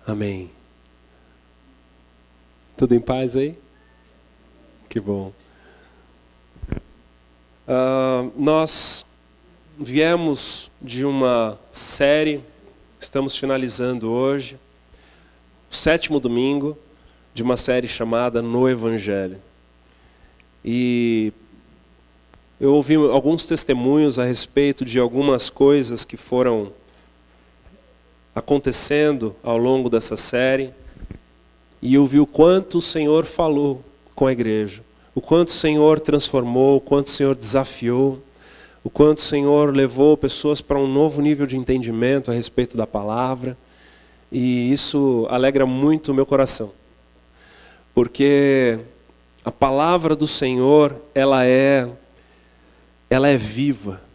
Amém. Tudo em paz aí? Que bom. Nós viemos de uma série, estamos finalizando hoje, o 7º domingo de uma série chamada No Evangelho. E eu ouvi alguns testemunhos a respeito de algumas coisas que foram acontecendo ao longo dessa série, e eu vi o quanto o Senhor falou com a igreja, o quanto o Senhor transformou, o quanto o Senhor desafiou, o quanto o Senhor levou pessoas para um novo nível de entendimento a respeito da palavra, e isso alegra muito o meu coração, porque a palavra do Senhor, ela é viva.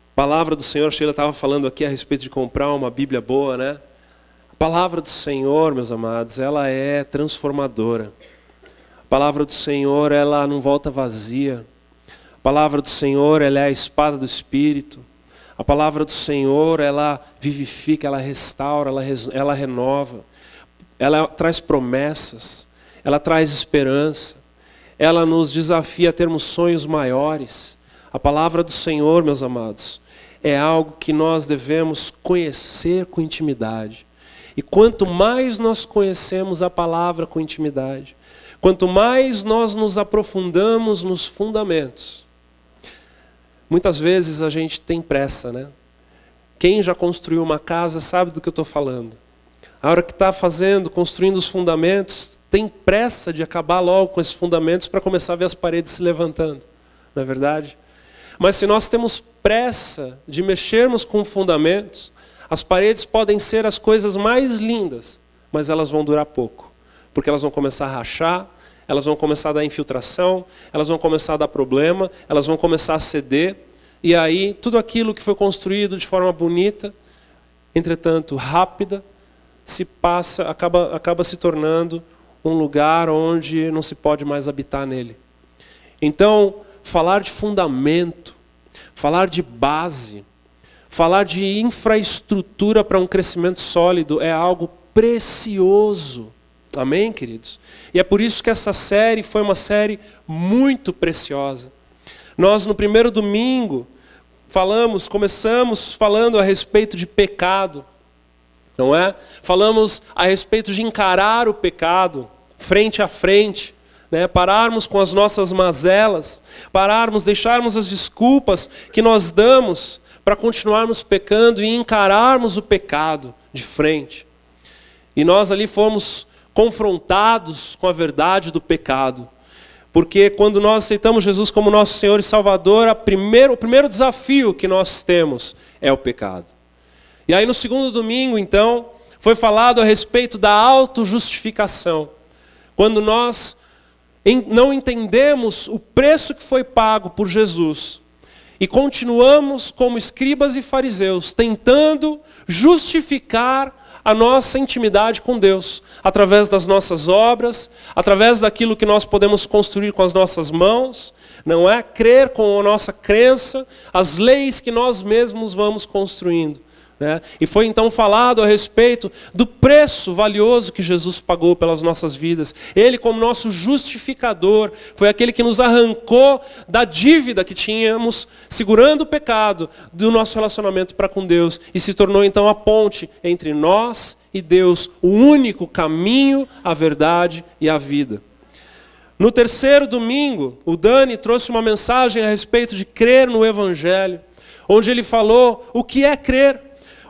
A palavra do Senhor, a Sheila estava falando aqui a respeito de comprar uma Bíblia boa, né? A palavra do Senhor, meus amados, ela é transformadora. A palavra do Senhor, ela não volta vazia. A palavra do Senhor, ela é a espada do Espírito. A palavra do Senhor, ela vivifica, ela restaura, ela renova. Ela traz promessas, ela traz esperança. Ela nos desafia a termos sonhos maiores. A palavra do Senhor, meus amados, é algo que nós devemos conhecer com intimidade. E quanto mais nós conhecemos a palavra com intimidade, quanto mais nós nos aprofundamos nos fundamentos, muitas vezes a gente tem pressa, né? Quem já construiu uma casa sabe do que eu estou falando. A hora que está construindo os fundamentos, tem pressa de acabar logo com esses fundamentos para começar a ver as paredes se levantando. Não é verdade? Mas se nós temos pressa de mexermos com fundamentos, as paredes podem ser as coisas mais lindas, mas elas vão durar pouco. Porque elas vão começar a rachar, elas vão começar a dar infiltração, elas vão começar a dar problema, elas vão começar a ceder. E aí tudo aquilo que foi construído de forma bonita, entretanto rápida, acaba se tornando um lugar onde não se pode mais habitar nele. Então, falar de fundamento, falar de base, falar de infraestrutura para um crescimento sólido é algo precioso. Amém, queridos? E é por isso que essa série foi uma série muito preciosa. Nós, no primeiro domingo, começamos falando a respeito de pecado, não é? Falamos a respeito de encarar o pecado frente a frente, né? Pararmos com as nossas mazelas, deixarmos as desculpas que nós damos para continuarmos pecando e encararmos o pecado de frente. E nós ali fomos confrontados com a verdade do pecado. Porque quando nós aceitamos Jesus como nosso Senhor e Salvador, o primeiro desafio que nós temos é o pecado. E aí no segundo domingo, então, foi falado a respeito da autojustificação. Quando nós não entendemos o preço que foi pago por Jesus e continuamos como escribas e fariseus, tentando justificar a nossa intimidade com Deus, através das nossas obras, através daquilo que nós podemos construir com as nossas mãos, não é? Crer com a nossa crença, as leis que nós mesmos vamos construindo. Né? E foi então falado a respeito do preço valioso que Jesus pagou pelas nossas vidas. Ele, como nosso justificador, foi aquele que nos arrancou da dívida que tínhamos, segurando o pecado do nosso relacionamento para com Deus, e se tornou então a ponte entre nós e Deus, o único caminho, a verdade e a vida. No terceiro domingo, o Dani trouxe uma mensagem a respeito de crer no Evangelho, onde ele falou o que é crer,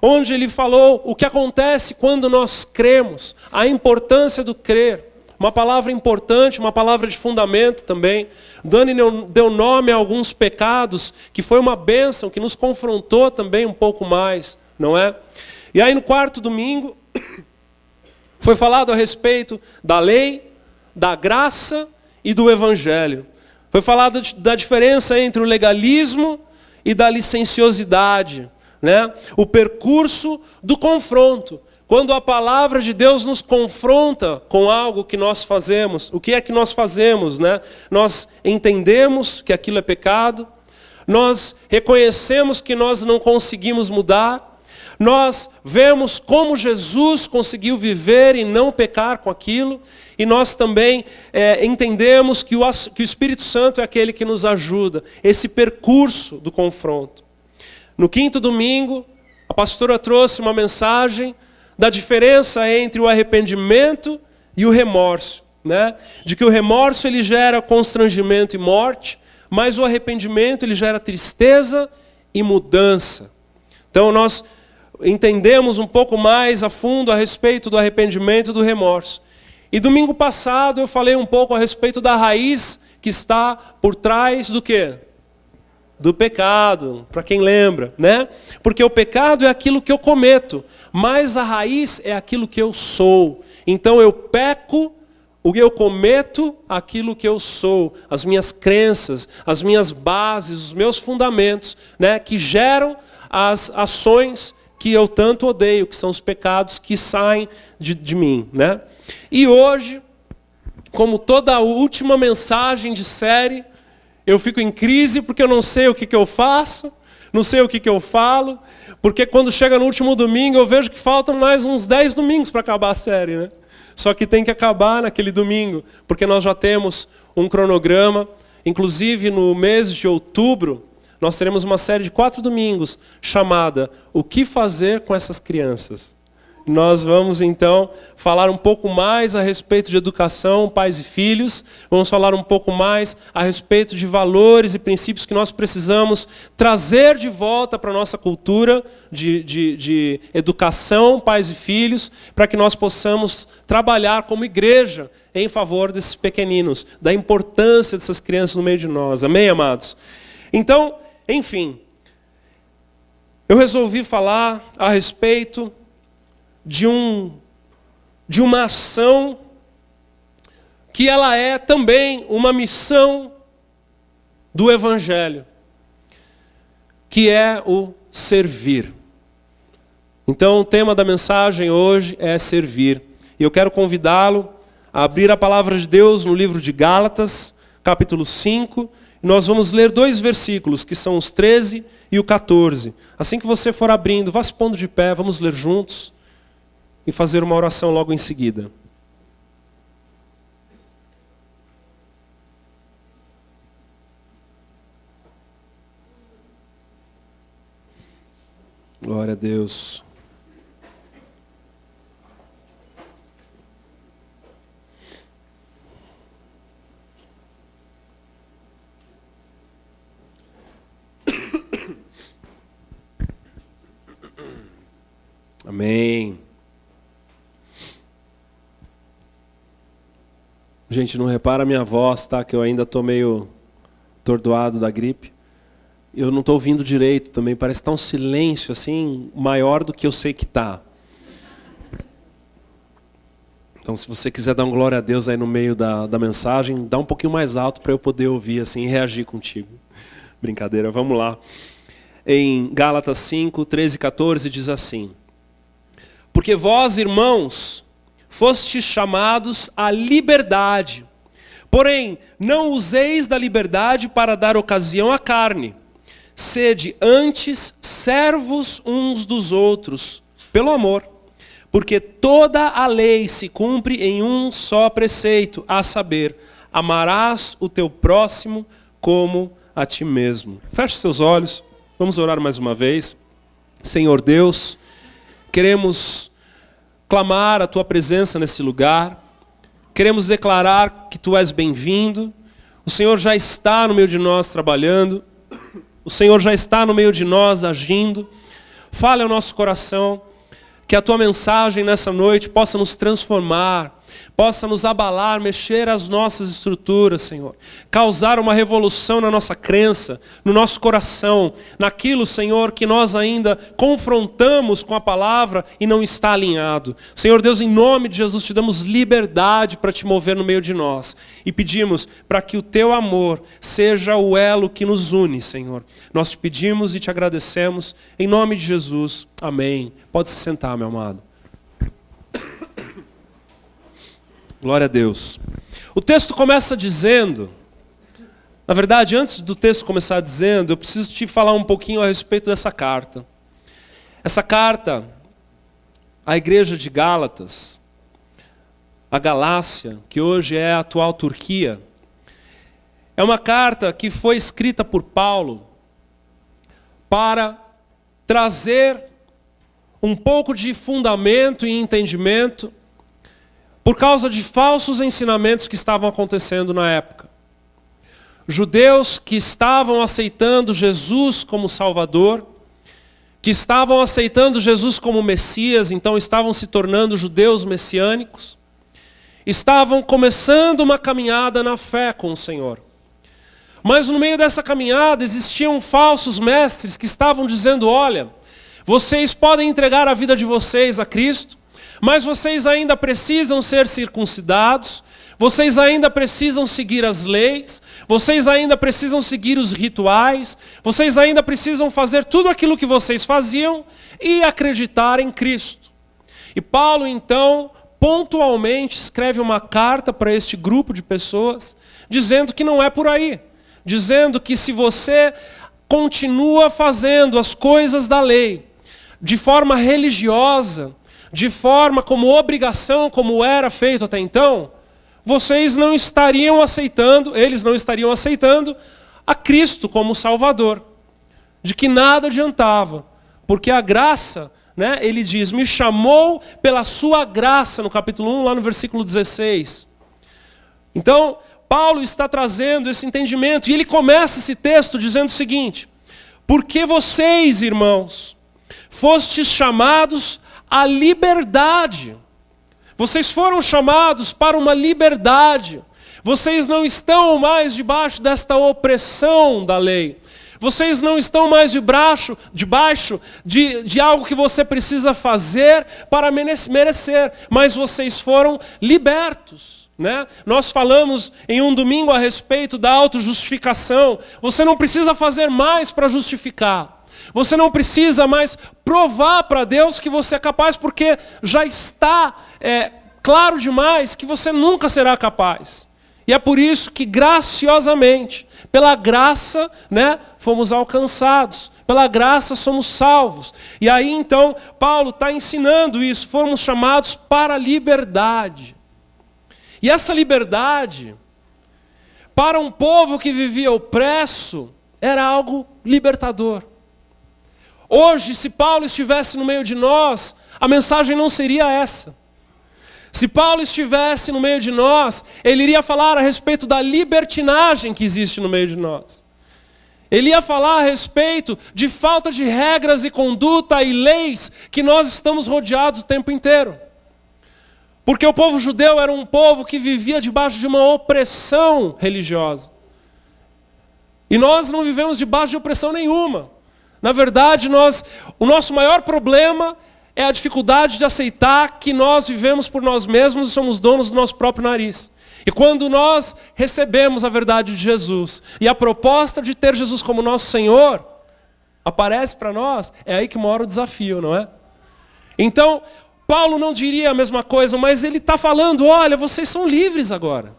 onde ele falou o que acontece quando nós cremos, a importância do crer. Uma palavra importante, uma palavra de fundamento também. Dani deu nome a alguns pecados, que foi uma bênção, que nos confrontou também um pouco mais, não é? E aí no quarto domingo, foi falado a respeito da lei, da graça e do Evangelho. Foi falado da diferença entre o legalismo e da licenciosidade. Né? O percurso do confronto. Quando a palavra de Deus nos confronta com algo que nós fazemos, o que é que nós fazemos? Né? Nós entendemos que aquilo é pecado, nós reconhecemos que nós não conseguimos mudar, nós vemos como Jesus conseguiu viver e não pecar com aquilo, e nós também entendemos que o Espírito Santo é aquele que nos ajuda, esse percurso do confronto. No quinto domingo, a pastora trouxe uma mensagem da diferença entre o arrependimento e o remorso, né? De que o remorso ele gera constrangimento e morte, mas o arrependimento ele gera tristeza e mudança. Então nós entendemos um pouco mais a fundo a respeito do arrependimento e do remorso. E domingo passado eu falei um pouco a respeito da raiz que está por trás do quê? Do pecado, para quem lembra, né? Porque o pecado é aquilo que eu cometo, mas a raiz é aquilo que eu sou. Então eu peco, eu cometo aquilo que eu sou, as minhas crenças, as minhas bases, os meus fundamentos, né? Que geram as ações que eu tanto odeio, que são os pecados que saem de mim, né? E hoje, como toda a última mensagem de série, eu fico em crise porque eu não sei o que eu faço, não sei o que eu falo, porque quando chega no último domingo eu vejo que faltam mais uns 10 domingos para acabar a série, né? Só que tem que acabar naquele domingo, porque nós já temos um cronograma, inclusive no mês de outubro, nós teremos uma série de 4 domingos chamada O que fazer com essas crianças? Nós vamos então falar um pouco mais a respeito de educação, pais e filhos. Vamos falar um pouco mais a respeito de valores e princípios que nós precisamos trazer de volta para a nossa cultura de educação, pais e filhos, para que nós possamos trabalhar como igreja em favor desses pequeninos, da importância dessas crianças no meio de nós. Amém, amados? Então, enfim, eu resolvi falar a respeito de uma ação que ela é também uma missão do Evangelho, que é o servir. Então o tema da mensagem hoje é servir. E eu quero convidá-lo a abrir a palavra de Deus no livro de Gálatas, capítulo 5, e nós vamos ler 2 versículos, que são os 13 e o 14. Assim que você for abrindo, vá se pondo de pé, vamos ler juntos e fazer uma oração logo em seguida. Glória a Deus. Amém. Gente, não repara a minha voz, tá? Que eu ainda estou meio atordoado da gripe. Eu não estou ouvindo direito também. Parece que está um silêncio assim maior do que eu sei que está. Então, se você quiser dar um glória a Deus aí no meio da mensagem, dá um pouquinho mais alto para eu poder ouvir assim e reagir contigo. Brincadeira, vamos lá. Em Gálatas 5, 13 e 14 diz assim: Porque vós, irmãos, fostes chamados à liberdade. Porém, não useis da liberdade para dar ocasião à carne. Sede antes servos uns dos outros, pelo amor. Porque toda a lei se cumpre em um só preceito, a saber, amarás o teu próximo como a ti mesmo. Feche seus olhos, vamos orar mais uma vez. Senhor Deus, queremos clamar a tua presença nesse lugar, queremos declarar que tu és bem-vindo, o Senhor já está no meio de nós trabalhando, o Senhor já está no meio de nós agindo. Fale ao nosso coração, que a tua mensagem nessa noite possa nos transformar, possa nos abalar, mexer as nossas estruturas, Senhor. Causar uma revolução na nossa crença, no nosso coração, naquilo, Senhor, que nós ainda confrontamos com a palavra e não está alinhado. Senhor Deus, em nome de Jesus, te damos liberdade para te mover no meio de nós. E pedimos para que o teu amor seja o elo que nos une, Senhor. Nós te pedimos e te agradecemos. Em nome de Jesus. Amém. Pode se sentar, meu amado. Glória a Deus. O texto começa dizendo, na verdade, antes do texto começar dizendo, eu preciso te falar um pouquinho a respeito dessa carta. Essa carta à igreja de Gálatas, a Galácia, que hoje é a atual Turquia, é uma carta que foi escrita por Paulo para trazer um pouco de fundamento e entendimento por causa de falsos ensinamentos que estavam acontecendo na época. Judeus que estavam aceitando Jesus como Salvador, que estavam aceitando Jesus como Messias, então estavam se tornando judeus messiânicos, estavam começando uma caminhada na fé com o Senhor. Mas no meio dessa caminhada existiam falsos mestres que estavam dizendo: olha, vocês podem entregar a vida de vocês a Cristo, mas vocês ainda precisam ser circuncidados, vocês ainda precisam seguir as leis, vocês ainda precisam seguir os rituais, vocês ainda precisam fazer tudo aquilo que vocês faziam e acreditar em Cristo. E Paulo, então, pontualmente escreve uma carta para este grupo de pessoas, dizendo que não é por aí. Dizendo que se você continua fazendo as coisas da lei de forma religiosa, de forma como obrigação, como era feito até então, vocês não estariam aceitando, eles não estariam aceitando a Cristo como Salvador. De que nada adiantava, porque a graça, né, ele diz, me chamou pela sua graça, no capítulo 1, lá no versículo 16. Então, Paulo está trazendo esse entendimento, e ele começa esse texto dizendo o seguinte: porque vocês, irmãos, fostes chamados à liberdade. Vocês foram chamados para uma liberdade. Vocês não estão mais debaixo desta opressão da lei. Vocês não estão mais debaixo de algo que você precisa fazer para merecer, mas vocês foram libertos. Né? Nós falamos em um domingo a respeito da autojustificação. Você não precisa fazer mais para justificar. Você não precisa mais provar para Deus que você é capaz, porque já está claro demais que você nunca será capaz. E é por isso que graciosamente, pela graça, né, fomos alcançados. Pela graça somos salvos. E aí então Paulo está ensinando isso. Fomos chamados para a liberdade. E essa liberdade, para um povo que vivia opresso, era algo libertador. Hoje, se Paulo estivesse no meio de nós, a mensagem não seria essa. Se Paulo estivesse no meio de nós, ele iria falar a respeito da libertinagem que existe no meio de nós. Ele ia falar a respeito de falta de regras e conduta e leis que nós estamos rodeados o tempo inteiro. Porque o povo judeu era um povo que vivia debaixo de uma opressão religiosa. E nós não vivemos debaixo de opressão nenhuma. Na verdade, o nosso maior problema é a dificuldade de aceitar que nós vivemos por nós mesmos e somos donos do nosso próprio nariz. E quando nós recebemos a verdade de Jesus e a proposta de ter Jesus como nosso Senhor aparece para nós, é aí que mora o desafio, não é? Então, Paulo não diria a mesma coisa, mas ele está falando, olha, vocês são livres agora.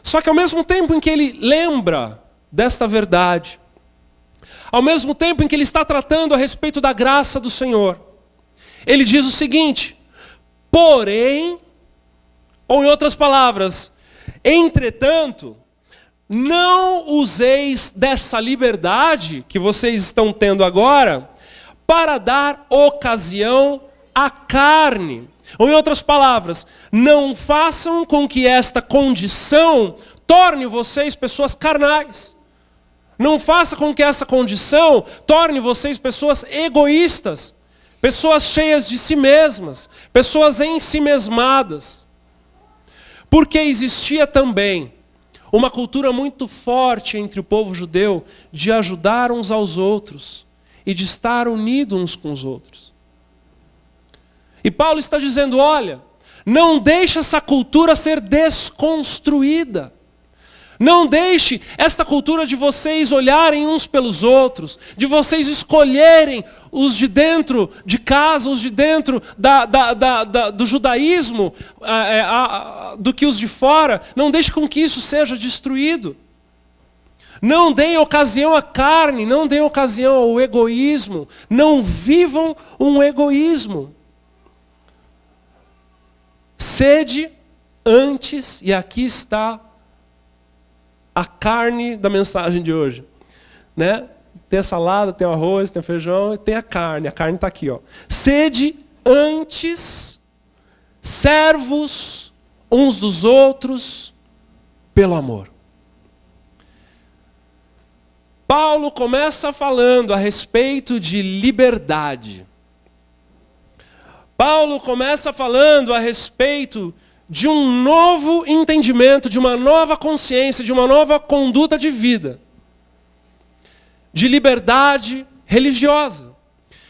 Só que ao mesmo tempo em que ele lembra desta verdade, ao mesmo tempo em que ele está tratando a respeito da graça do Senhor, ele diz o seguinte: porém, ou em outras palavras, entretanto, não useis dessa liberdade que vocês estão tendo agora para dar ocasião à carne. Ou em outras palavras, não façam com que esta condição torne vocês pessoas carnais. Não faça com que essa condição torne vocês pessoas egoístas, pessoas cheias de si mesmas, pessoas ensimesmadas. Porque existia também uma cultura muito forte entre o povo judeu de ajudar uns aos outros e de estar unidos uns com os outros. E Paulo está dizendo, olha, não deixe essa cultura ser desconstruída. Não deixe esta cultura de vocês olharem uns pelos outros, de vocês escolherem os de dentro de casa, os de dentro do judaísmo, do que os de fora. Não deixe com que isso seja destruído. Não deem ocasião à carne, não deem ocasião ao egoísmo. Não vivam um egoísmo. Sede antes, e aqui está a carne da mensagem de hoje, né? Tem a salada, tem o arroz, tem o feijão e tem a carne. A carne está aqui, ó. Sede antes servos uns dos outros pelo amor. Paulo começa falando a respeito de liberdade. Paulo começa falando a respeito de um novo entendimento, de uma nova consciência, de uma nova conduta de vida. De liberdade religiosa.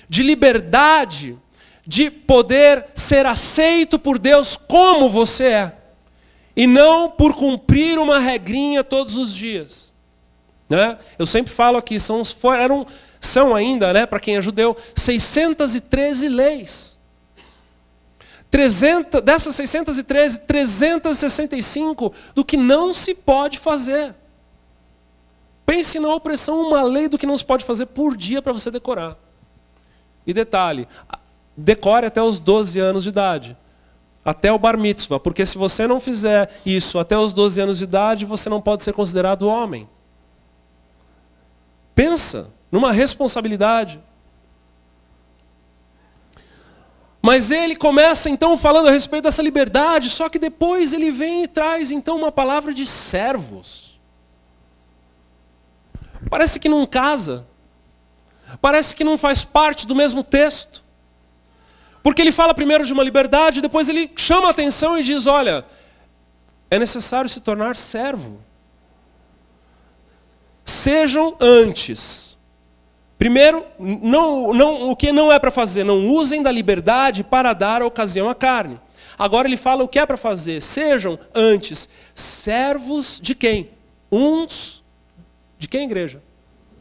De liberdade de poder ser aceito por Deus como você é. E não por cumprir uma regrinha todos os dias. Né? Eu sempre falo aqui, são ainda, né, para quem é judeu, 613 leis. Dessas 613, 365 do que não se pode fazer. Pense na opressão, uma lei do que não se pode fazer por dia para você decorar. E detalhe, decore até os 12 anos de idade. Até o bar mitzvah, porque se você não fizer isso até os 12 anos de idade, você não pode ser considerado homem. Pensa numa responsabilidade. Mas ele começa então falando a respeito dessa liberdade, só que depois ele vem e traz então uma palavra de servos. Parece que não casa. Parece que não faz parte do mesmo texto. Porque ele fala primeiro de uma liberdade, depois ele chama a atenção e diz, olha, é necessário se tornar servo. Sejam antes. Primeiro, o que não é para fazer, não usem da liberdade para dar ocasião à carne. Agora ele fala o que é para fazer. Sejam antes servos de quem? Uns, de quem, igreja?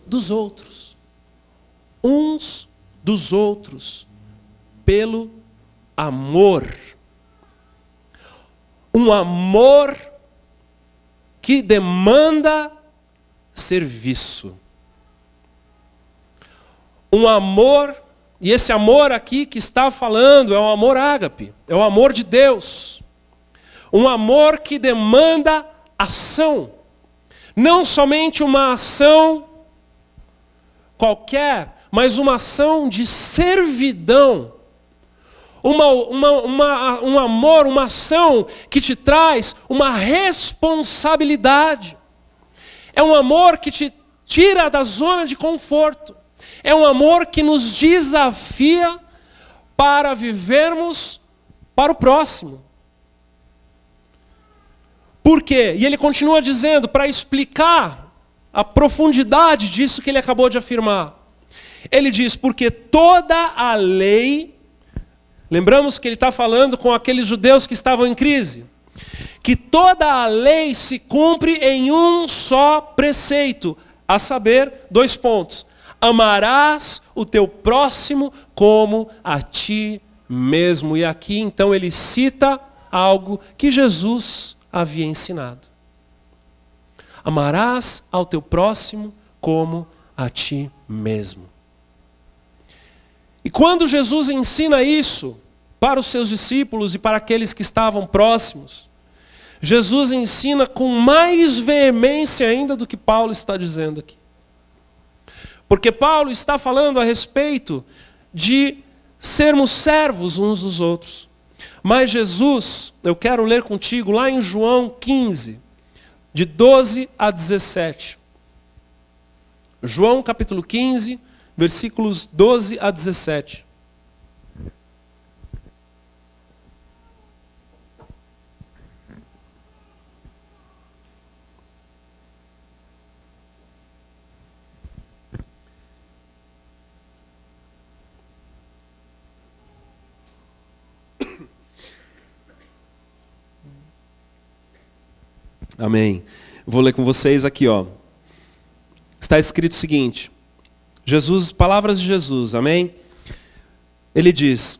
Dos outros. Uns dos outros. Pelo amor. Um amor que demanda serviço. Um amor, e esse amor aqui que está falando é o amor ágape, é o amor de Deus. Um amor que demanda ação. Não somente uma ação qualquer, mas uma ação de servidão. Um amor, uma ação que te traz uma responsabilidade. É um amor que te tira da zona de conforto. É um amor que nos desafia para vivermos para o próximo. Por quê? E ele continua dizendo, para explicar a profundidade disso que ele acabou de afirmar. Ele diz, porque toda a lei, lembramos que ele está falando com aqueles judeus que estavam em crise, que toda a lei se cumpre em um só preceito, a saber, 2 pontos. Amarás o teu próximo como a ti mesmo. E aqui então ele cita algo que Jesus havia ensinado. Amarás ao teu próximo como a ti mesmo. E quando Jesus ensina isso para os seus discípulos e para aqueles que estavam próximos, Jesus ensina com mais veemência ainda do que Paulo está dizendo aqui. Porque Paulo está falando a respeito de sermos servos uns dos outros. Mas Jesus, eu quero ler contigo lá em João 15, de 12 a 17. João capítulo 15, versículos 12 a 17. Amém. Vou ler com vocês aqui, ó. Está escrito o seguinte. Jesus, palavras de Jesus, amém? Ele diz: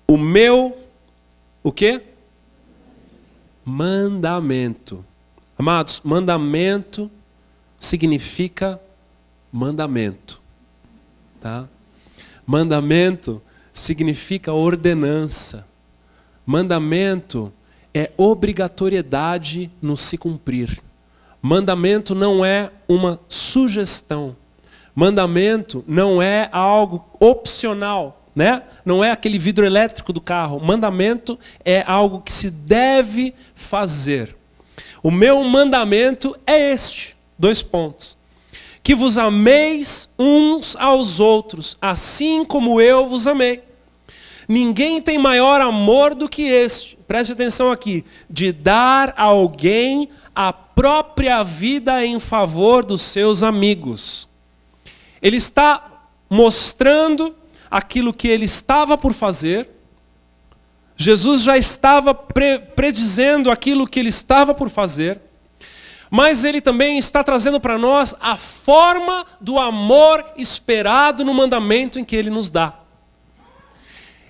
o quê? Mandamento. Amados, mandamento significa mandamento. Tá? Mandamento significa ordenança. Mandamento é obrigatoriedade no se cumprir. Mandamento não é uma sugestão. Mandamento não é algo opcional, né? Não é aquele vidro elétrico do carro. Mandamento é algo que se deve fazer. O meu mandamento é este, 2 pontos. Que vos ameis uns aos outros, assim como eu vos amei. Ninguém tem maior amor do que este, preste atenção aqui, de dar a alguém a própria vida em favor dos seus amigos. Ele está mostrando aquilo que ele estava por fazer. Jesus já estava predizendo aquilo que ele estava por fazer. Mas ele também está trazendo para nós a forma do amor esperado no mandamento em que ele nos dá.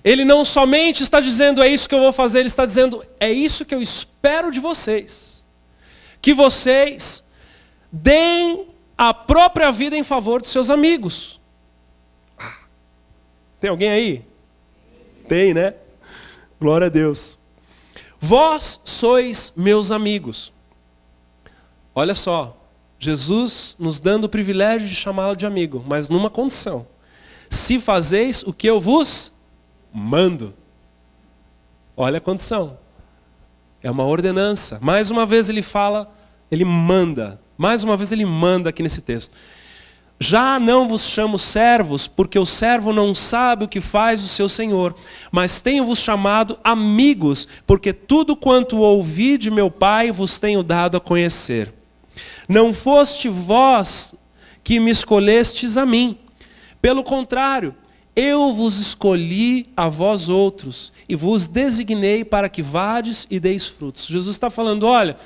Ele não somente está dizendo, é isso que eu vou fazer, ele está dizendo, é isso que eu espero de vocês. Que vocês deem a própria vida em favor dos seus amigos. Tem alguém aí? Tem, né? Glória a Deus. Vós sois meus amigos. Olha só, Jesus nos dando o privilégio de chamá-lo de amigo, mas numa condição. Se fazeis o que eu vos mando. Olha a condição. É uma ordenança. Mais uma vez ele fala, ele manda. Mais uma vez ele manda aqui nesse texto. Já não vos chamo servos, porque o servo não sabe o que faz o seu senhor, mas tenho-vos chamado amigos, porque tudo quanto ouvi de meu Pai vos tenho dado a conhecer. Não foste vós que me escolhestes a mim. Pelo contrário, eu vos escolhi a vós outros e vos designei para que vades e deis frutos. Jesus está falando, olha,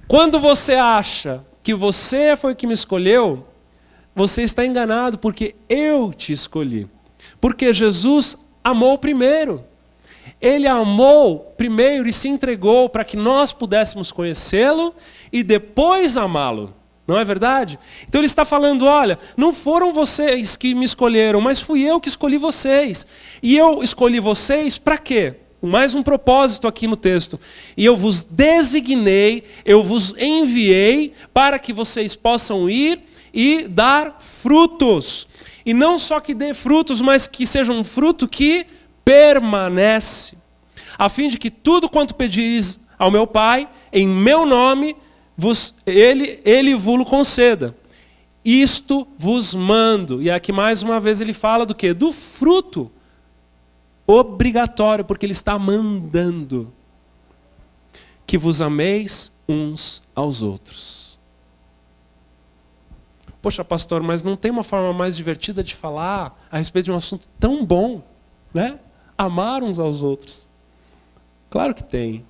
quando você acha que você foi que me escolheu, você está enganado, porque eu te escolhi. Porque Jesus amou primeiro. Ele amou primeiro e se entregou para que nós pudéssemos conhecê-lo e depois amá-lo. Não é verdade? Então ele está falando, olha, não foram vocês que me escolheram, mas fui eu que escolhi vocês. E eu escolhi vocês para quê? Mais um propósito aqui no texto. E eu vos designei, eu vos enviei para que vocês possam ir e dar frutos. E não só que dê frutos, mas que seja um fruto que permanece. A fim de que tudo quanto pedires ao meu Pai, em meu nome, ele vos conceda. Isto vos mando. E aqui mais uma vez ele fala do quê? Do fruto obrigatório, porque ele está mandando. Que vos ameis uns aos outros. Poxa, pastor, mas não tem uma forma mais divertida de falar a respeito de um assunto tão bom, né? Amar uns aos outros. Claro que tem.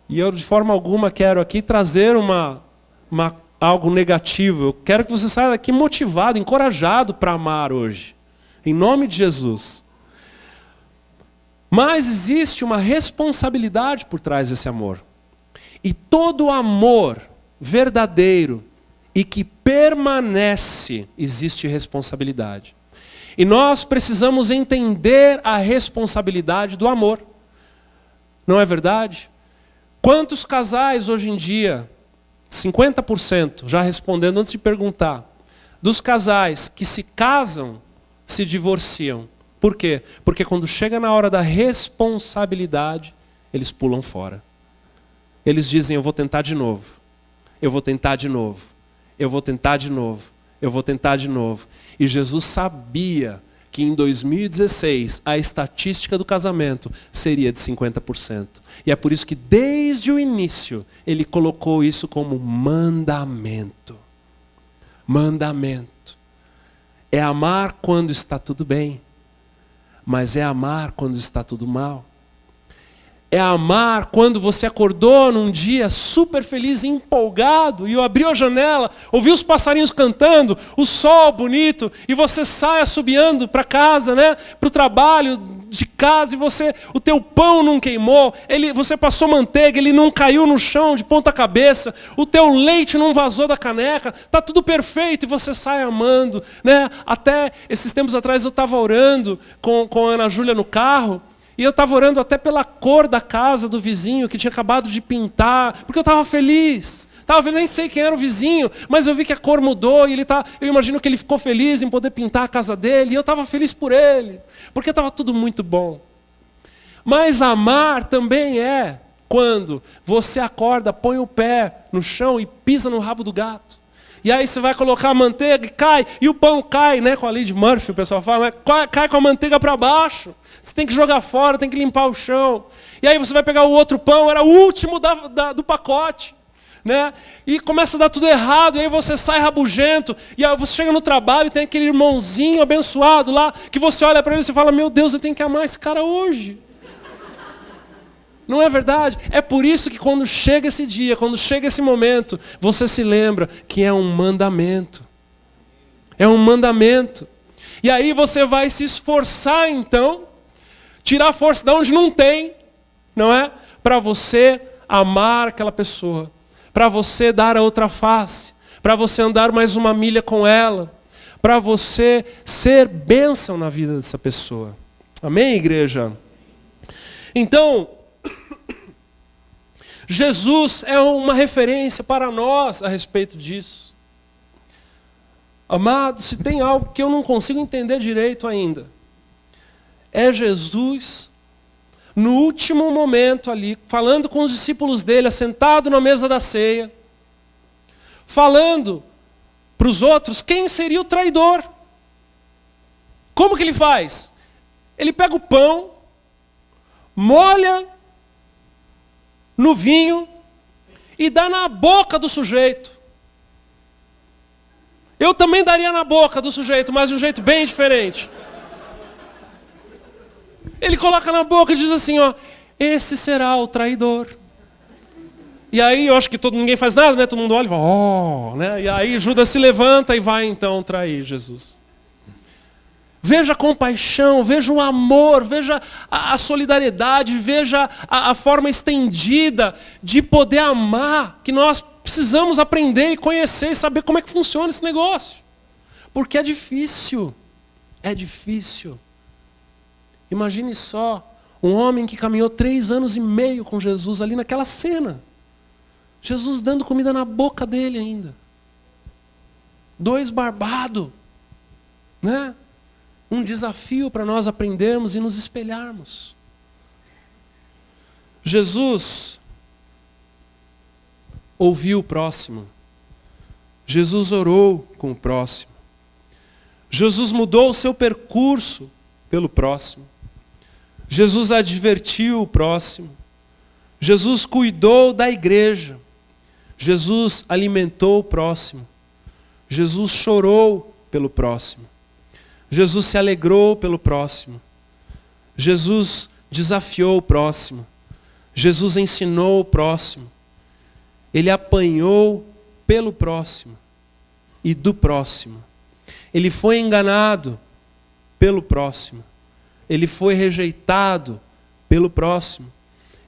E eu de forma alguma quero aqui trazer algo negativo. Eu quero que você saia daqui motivado, encorajado para amar hoje. Em nome de Jesus. Mas existe uma responsabilidade por trás desse amor. E todo amor verdadeiro e que permanece, existe responsabilidade. E nós precisamos entender a responsabilidade do amor. Não é verdade? Quantos casais hoje em dia, 50%, já respondendo antes de perguntar, dos casais que se casam, se divorciam. Por quê? Porque quando chega na hora da responsabilidade, eles pulam fora. Eles dizem, eu vou tentar de novo. Eu vou tentar de novo. Eu vou tentar de novo. Eu vou tentar de novo. E Jesus sabia que em 2016 a estatística do casamento seria de 50%. E é por isso que desde o início ele colocou isso como mandamento. Mandamento. É amar quando está tudo bem, mas é amar quando está tudo mal. É amar quando você acordou num dia super feliz e empolgado e abriu a janela, ouviu os passarinhos cantando, o sol bonito e você sai assobiando para casa, né, para o trabalho, de casa e o teu pão não queimou, você passou manteiga, ele não caiu no chão de ponta cabeça, o teu leite não vazou da caneca, está tudo perfeito e você sai amando. Né? Até esses tempos atrás eu estava orando com a Ana Júlia no carro, e eu estava orando até pela cor da casa do vizinho que tinha acabado de pintar, porque eu estava feliz. Eu nem sei quem era o vizinho, mas eu vi que a cor mudou e eu imagino que ele ficou feliz em poder pintar a casa dele, e eu estava feliz por ele, porque estava tudo muito bom. Mas amar também é quando você acorda, põe o pé no chão e pisa no rabo do gato. E aí você vai colocar a manteiga e cai, e o pão cai, né, com a lei de Murphy, o pessoal fala, né, cai com a manteiga para baixo. Você tem que jogar fora, tem que limpar o chão. E aí você vai pegar o outro pão, era o último do pacote. Né? E começa a dar tudo errado, e aí você sai rabugento, e aí você chega no trabalho e tem aquele irmãozinho abençoado lá, que você olha para ele e você fala, meu Deus, eu tenho que amar esse cara hoje. Não é verdade? É por isso que quando chega esse dia, quando chega esse momento, você se lembra que é um mandamento. É um mandamento. E aí você vai se esforçar então, tirar força de onde não tem, não é? Para você amar aquela pessoa, para você dar a outra face, para você andar mais uma milha com ela, para você ser bênção na vida dessa pessoa. Amém, igreja? Então, Jesus é uma referência para nós a respeito disso. Amado, se tem algo que eu não consigo entender direito ainda, é Jesus, no último momento ali, falando com os discípulos dele, assentado na mesa da ceia, falando para os outros quem seria o traidor. Como que ele faz? Ele pega o pão, molha no vinho e dá na boca do sujeito. Eu também daria na boca do sujeito, mas de um jeito bem diferente. Ele coloca na boca e diz assim, ó, esse será o traidor. E aí eu acho que ninguém faz nada, né? Todo mundo olha e fala, oh, né? E aí Judas se levanta e vai então trair Jesus. Veja a compaixão, veja o amor, veja a solidariedade, veja a forma estendida de poder amar, que nós precisamos aprender e conhecer e saber como é que funciona esse negócio. Porque é difícil. É difícil. Imagine só, um homem que caminhou 3 anos e meio com Jesus ali naquela cena. Jesus dando comida na boca dele ainda. 2 barbados. Né? Um desafio para nós aprendermos e nos espelharmos. Jesus ouviu o próximo. Jesus orou com o próximo. Jesus mudou o seu percurso pelo próximo. Jesus advertiu o próximo. Jesus cuidou da igreja. Jesus alimentou o próximo. Jesus chorou pelo próximo. Jesus se alegrou pelo próximo. Jesus desafiou o próximo. Jesus ensinou o próximo. Ele apanhou pelo próximo e do próximo. Ele foi enganado pelo próximo. Ele foi rejeitado pelo próximo.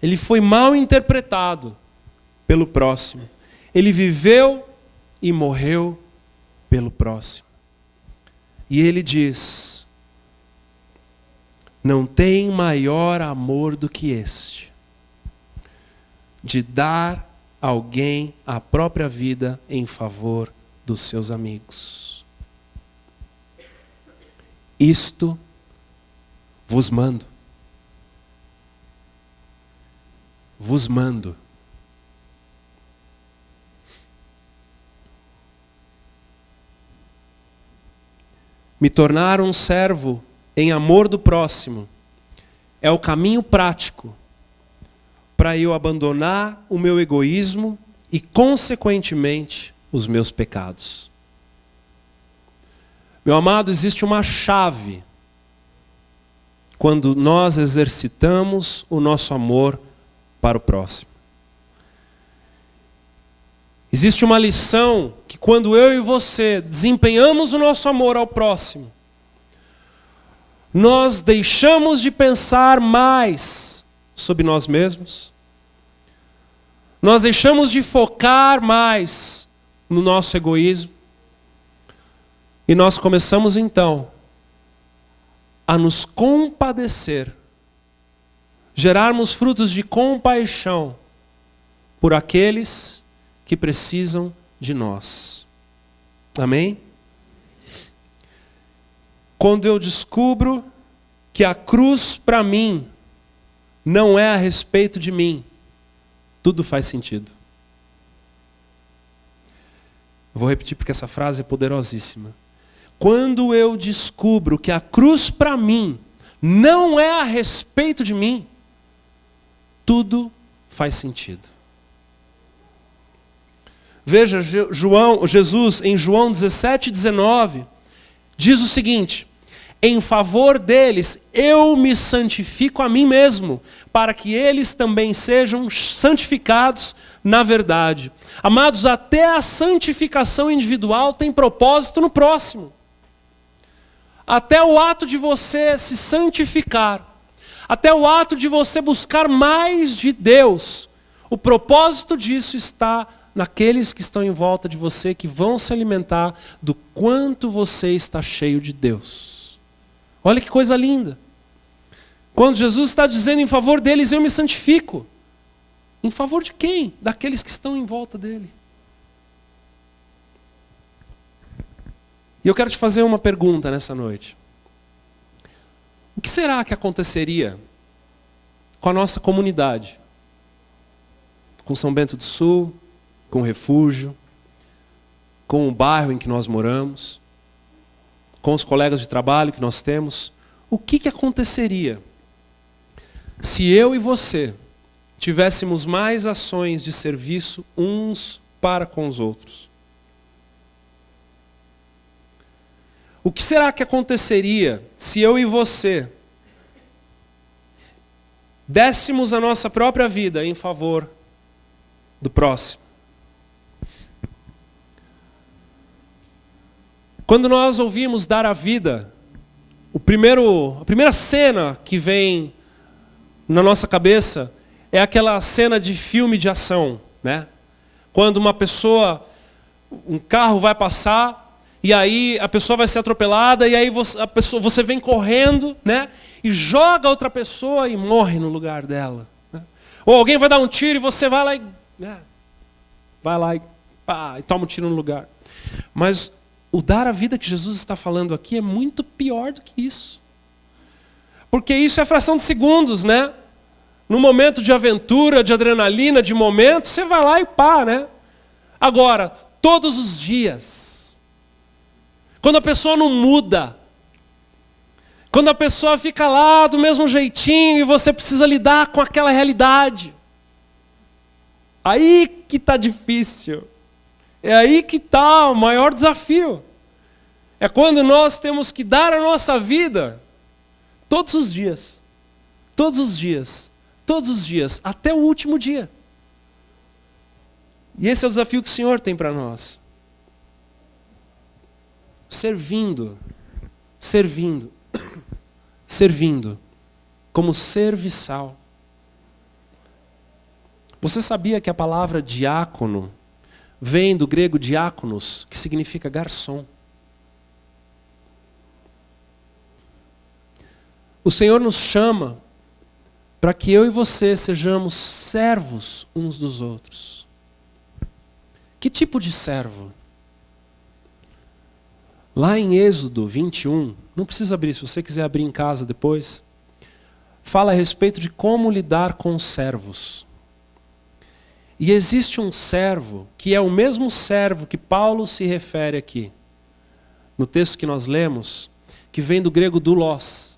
Ele foi mal interpretado pelo próximo. Ele viveu e morreu pelo próximo. E ele diz, não tem maior amor do que este, de dar a alguém a própria vida em favor dos seus amigos. Isto vos mando. Vos mando. Me tornar um servo em amor do próximo é o caminho prático para eu abandonar o meu egoísmo e, consequentemente, os meus pecados. Meu amado, existe uma chave quando nós exercitamos o nosso amor para o próximo. Existe uma lição que quando eu e você desempenhamos o nosso amor ao próximo, nós deixamos de pensar mais sobre nós mesmos, nós deixamos de focar mais no nosso egoísmo, e nós começamos então a nos compadecer, gerarmos frutos de compaixão por aqueles que precisam de nós. Amém? Quando eu descubro que a cruz para mim não é a respeito de mim, tudo faz sentido. Eu vou repetir porque essa frase é poderosíssima. Quando eu descubro que a cruz para mim não é a respeito de mim, tudo faz sentido. Veja, Jesus em João 17:19 diz o seguinte: em favor deles eu me santifico a mim mesmo, para que eles também sejam santificados na verdade. Amados, até a santificação individual tem propósito no próximo. Até o ato de você se santificar, até o ato de você buscar mais de Deus, o propósito disso está naqueles que estão em volta de você, que vão se alimentar do quanto você está cheio de Deus. Olha que coisa linda. Quando Jesus está dizendo em favor deles, eu me santifico. Em favor de quem? Daqueles que estão em volta dele. E eu quero te fazer uma pergunta nessa noite. O que será que aconteceria com a nossa comunidade? Com São Bento do Sul, com o refúgio, com o bairro em que nós moramos, com os colegas de trabalho que nós temos? O que aconteceria se eu e você tivéssemos mais ações de serviço uns para com os outros? O que será que aconteceria se eu e você dessemos a nossa própria vida em favor do próximo? Quando nós ouvimos dar a vida, a primeira cena que vem na nossa cabeça é aquela cena de filme de ação, né? Quando um carro vai passar, e aí a pessoa vai ser atropelada, e aí você vem correndo, né? E joga outra pessoa e morre no lugar dela, né? Ou alguém vai dar um tiro e você vai lá e toma um tiro no lugar. Mas o dar a vida que Jesus está falando aqui é muito pior do que isso. Porque isso é fração de segundos, né? No momento de aventura, de adrenalina, de momento, você vai lá e né? Agora, todos os dias, quando a pessoa não muda, quando a pessoa fica lá do mesmo jeitinho e você precisa lidar com aquela realidade, aí que está difícil. É aí que está o maior desafio. É quando nós temos que dar a nossa vida todos os dias. Todos os dias. Todos os dias. Até o último dia. E esse é o desafio que o Senhor tem para nós. Servindo. Como serviçal. Você sabia que a palavra diácono vem do grego diáconos, que significa garçom? O Senhor nos chama para que eu e você sejamos servos uns dos outros. Que tipo de servo? Lá em Êxodo 21, não precisa abrir, se você quiser abrir em casa depois, fala a respeito de como lidar com os servos. E existe um servo, que é o mesmo servo que Paulo se refere aqui, no texto que nós lemos, que vem do grego doulos,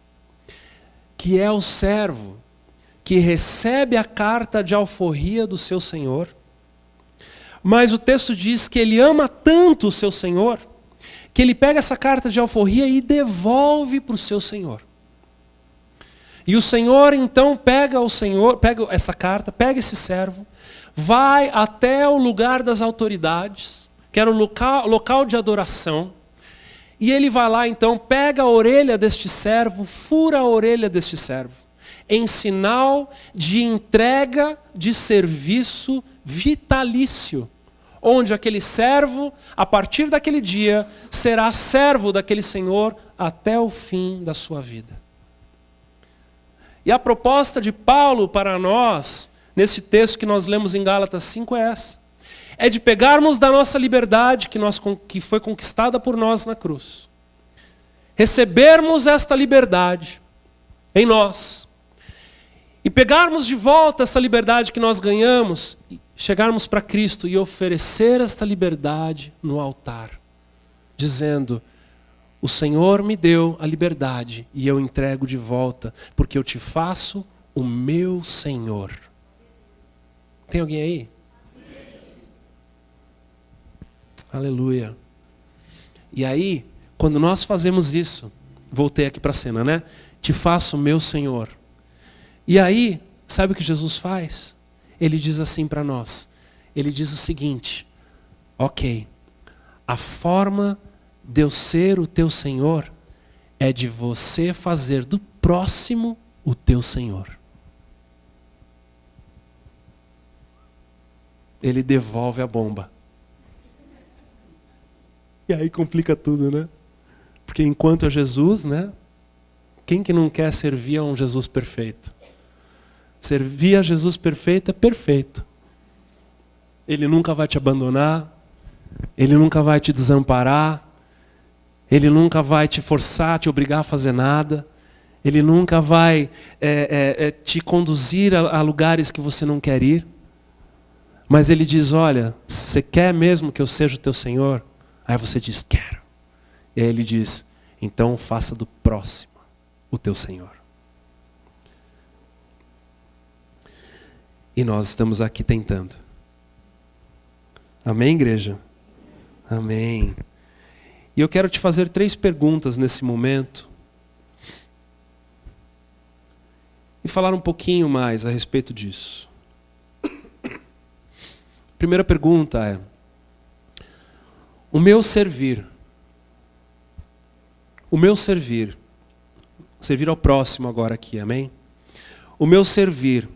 que é o servo que recebe a carta de alforria do seu senhor, mas o texto diz que ele ama tanto o seu senhor, que ele pega essa carta de alforria e devolve para o seu senhor. E o senhor então pega essa carta, pega esse servo, vai até o lugar das autoridades, que era o local de adoração, E ele vai lá então, pega a orelha deste servo, fura a orelha deste servo, em sinal de entrega de serviço vitalício, onde aquele servo, a partir daquele dia, será servo daquele senhor até o fim da sua vida. E a proposta de Paulo para nós, nesse texto que nós lemos em Gálatas 5 é essa. É de pegarmos da nossa liberdade que foi conquistada por nós na cruz. Recebermos esta liberdade em nós. E pegarmos de volta essa liberdade que nós ganhamos, chegarmos para Cristo e oferecer esta liberdade no altar. Dizendo, o Senhor me deu a liberdade e eu entrego de volta, porque eu te faço o meu Senhor. Tem alguém aí? Aleluia. E aí, quando nós fazemos isso, voltei aqui para a cena, né? Te faço meu Senhor. E aí, sabe o que Jesus faz? Ele diz assim para nós. Ele diz o seguinte: ok, a forma de eu ser o teu Senhor é de você fazer do próximo o teu Senhor. Ele devolve a bomba. E aí complica tudo, né? Porque enquanto é Jesus, né? Quem que não quer servir a um Jesus perfeito? Servir a Jesus perfeito é perfeito. Ele nunca vai te abandonar. Ele nunca vai te desamparar. Ele nunca vai te forçar, te obrigar a fazer nada. Ele nunca vai te conduzir a lugares que você não quer ir. Mas ele diz, olha, você quer mesmo que eu seja o teu Senhor? Aí você diz, quero. E aí ele diz, então faça do próximo o teu Senhor. E nós estamos aqui tentando. Amém, igreja? Amém. E eu quero te fazer 3 perguntas nesse momento. E falar um pouquinho mais a respeito disso. Primeira pergunta é: o meu servir ao próximo agora aqui, amém? O meu servir,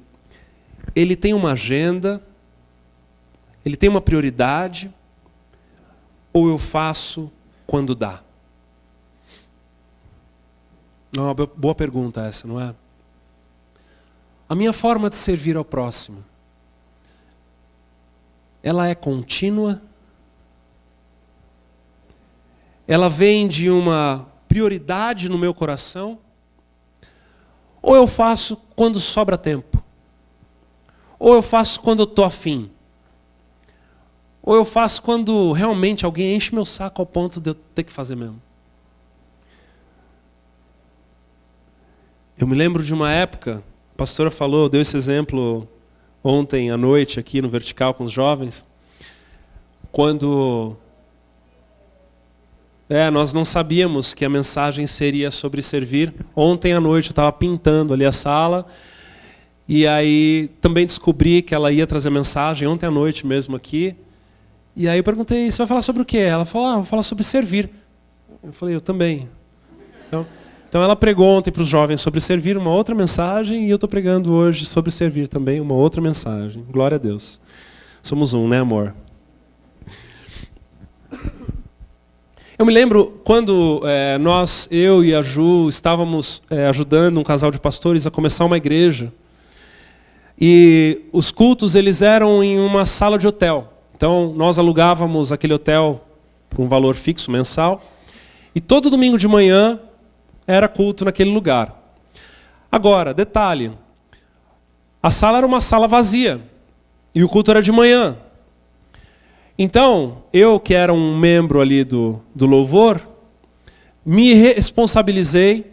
ele tem uma agenda, ele tem uma prioridade, ou eu faço quando dá? É uma boa pergunta essa, não é? A minha forma de servir ao próximo, ela é contínua? Ela vem de uma prioridade no meu coração? Ou eu faço quando sobra tempo? Ou eu faço quando eu estou afim? Ou eu faço quando realmente alguém enche meu saco ao ponto de eu ter que fazer mesmo? Eu me lembro de uma época, a pastora deu esse exemplo ontem à noite aqui no Vertical com os jovens, quando nós não sabíamos que a mensagem seria sobre servir. Ontem à noite eu estava pintando ali a sala e aí também descobri que ela ia trazer mensagem ontem à noite mesmo aqui. E aí eu perguntei, você vai falar sobre o quê? Ela falou, vou falar sobre servir. Eu falei, eu também. Então ela pregou ontem para os jovens sobre servir, uma outra mensagem, e eu estou pregando hoje sobre servir também, uma outra mensagem. Glória a Deus. Somos um, né, amor? Eu me lembro quando eu e a Ju estávamos ajudando um casal de pastores a começar uma igreja. E os cultos eles eram em uma sala de hotel. Então nós alugávamos aquele hotel por um valor fixo mensal. E todo domingo de manhã era culto naquele lugar. Agora, detalhe, a sala era uma sala vazia e o culto era de manhã. Então, eu que era um membro ali do louvor, me responsabilizei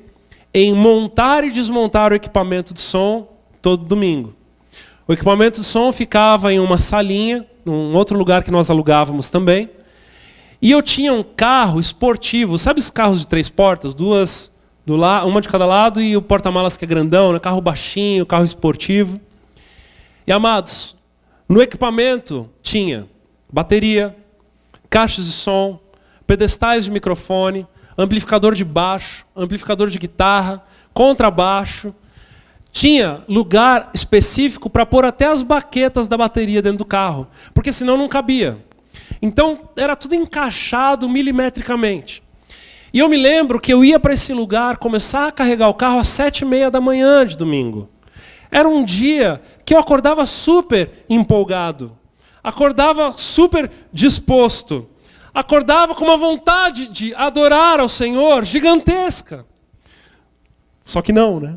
em montar e desmontar o equipamento de som todo domingo. O equipamento de som ficava em uma salinha, num outro lugar que nós alugávamos também. E eu tinha um carro esportivo, sabe os carros de 3 portas? Uma de cada lado e o porta-malas que é grandão, né? Carro baixinho, carro esportivo. E amados, no equipamento tinha bateria, caixas de som, pedestais de microfone, amplificador de baixo, amplificador de guitarra, contrabaixo. Tinha lugar específico para pôr até as baquetas da bateria dentro do carro, porque senão não cabia. Então era tudo encaixado milimetricamente. E eu me lembro que eu ia para esse lugar começar a carregar o carro às 7h30 da manhã de domingo. Era um dia que eu acordava super empolgado, acordava super disposto, acordava com uma vontade de adorar ao Senhor gigantesca. Só que não, né?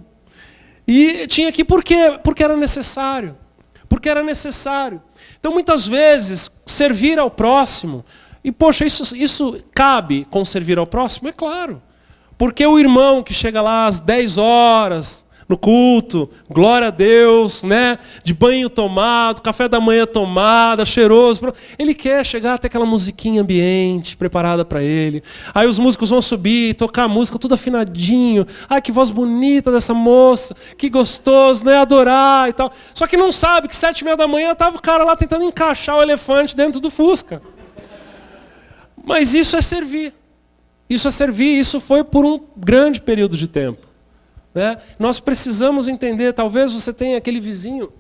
E tinha que, por quê? Porque era necessário. Porque era necessário. Então, muitas vezes, servir ao próximo, e poxa, isso cabe com servir ao próximo? É claro. Porque o irmão que chega lá às 10 horas, no culto, glória a Deus, né? De banho tomado, café da manhã tomado, cheiroso. Ele quer chegar até aquela musiquinha ambiente preparada para ele. Aí os músicos vão subir, tocar a música tudo afinadinho. Ai, que voz bonita dessa moça, que gostoso, né? Adorar e tal. Só que não sabe que 7h30 da manhã estava o cara lá tentando encaixar o elefante dentro do Fusca. Mas isso é servir. Isso é servir. Isso foi por um grande período de tempo. Né? Nós precisamos entender, talvez você tenha aquele vizinho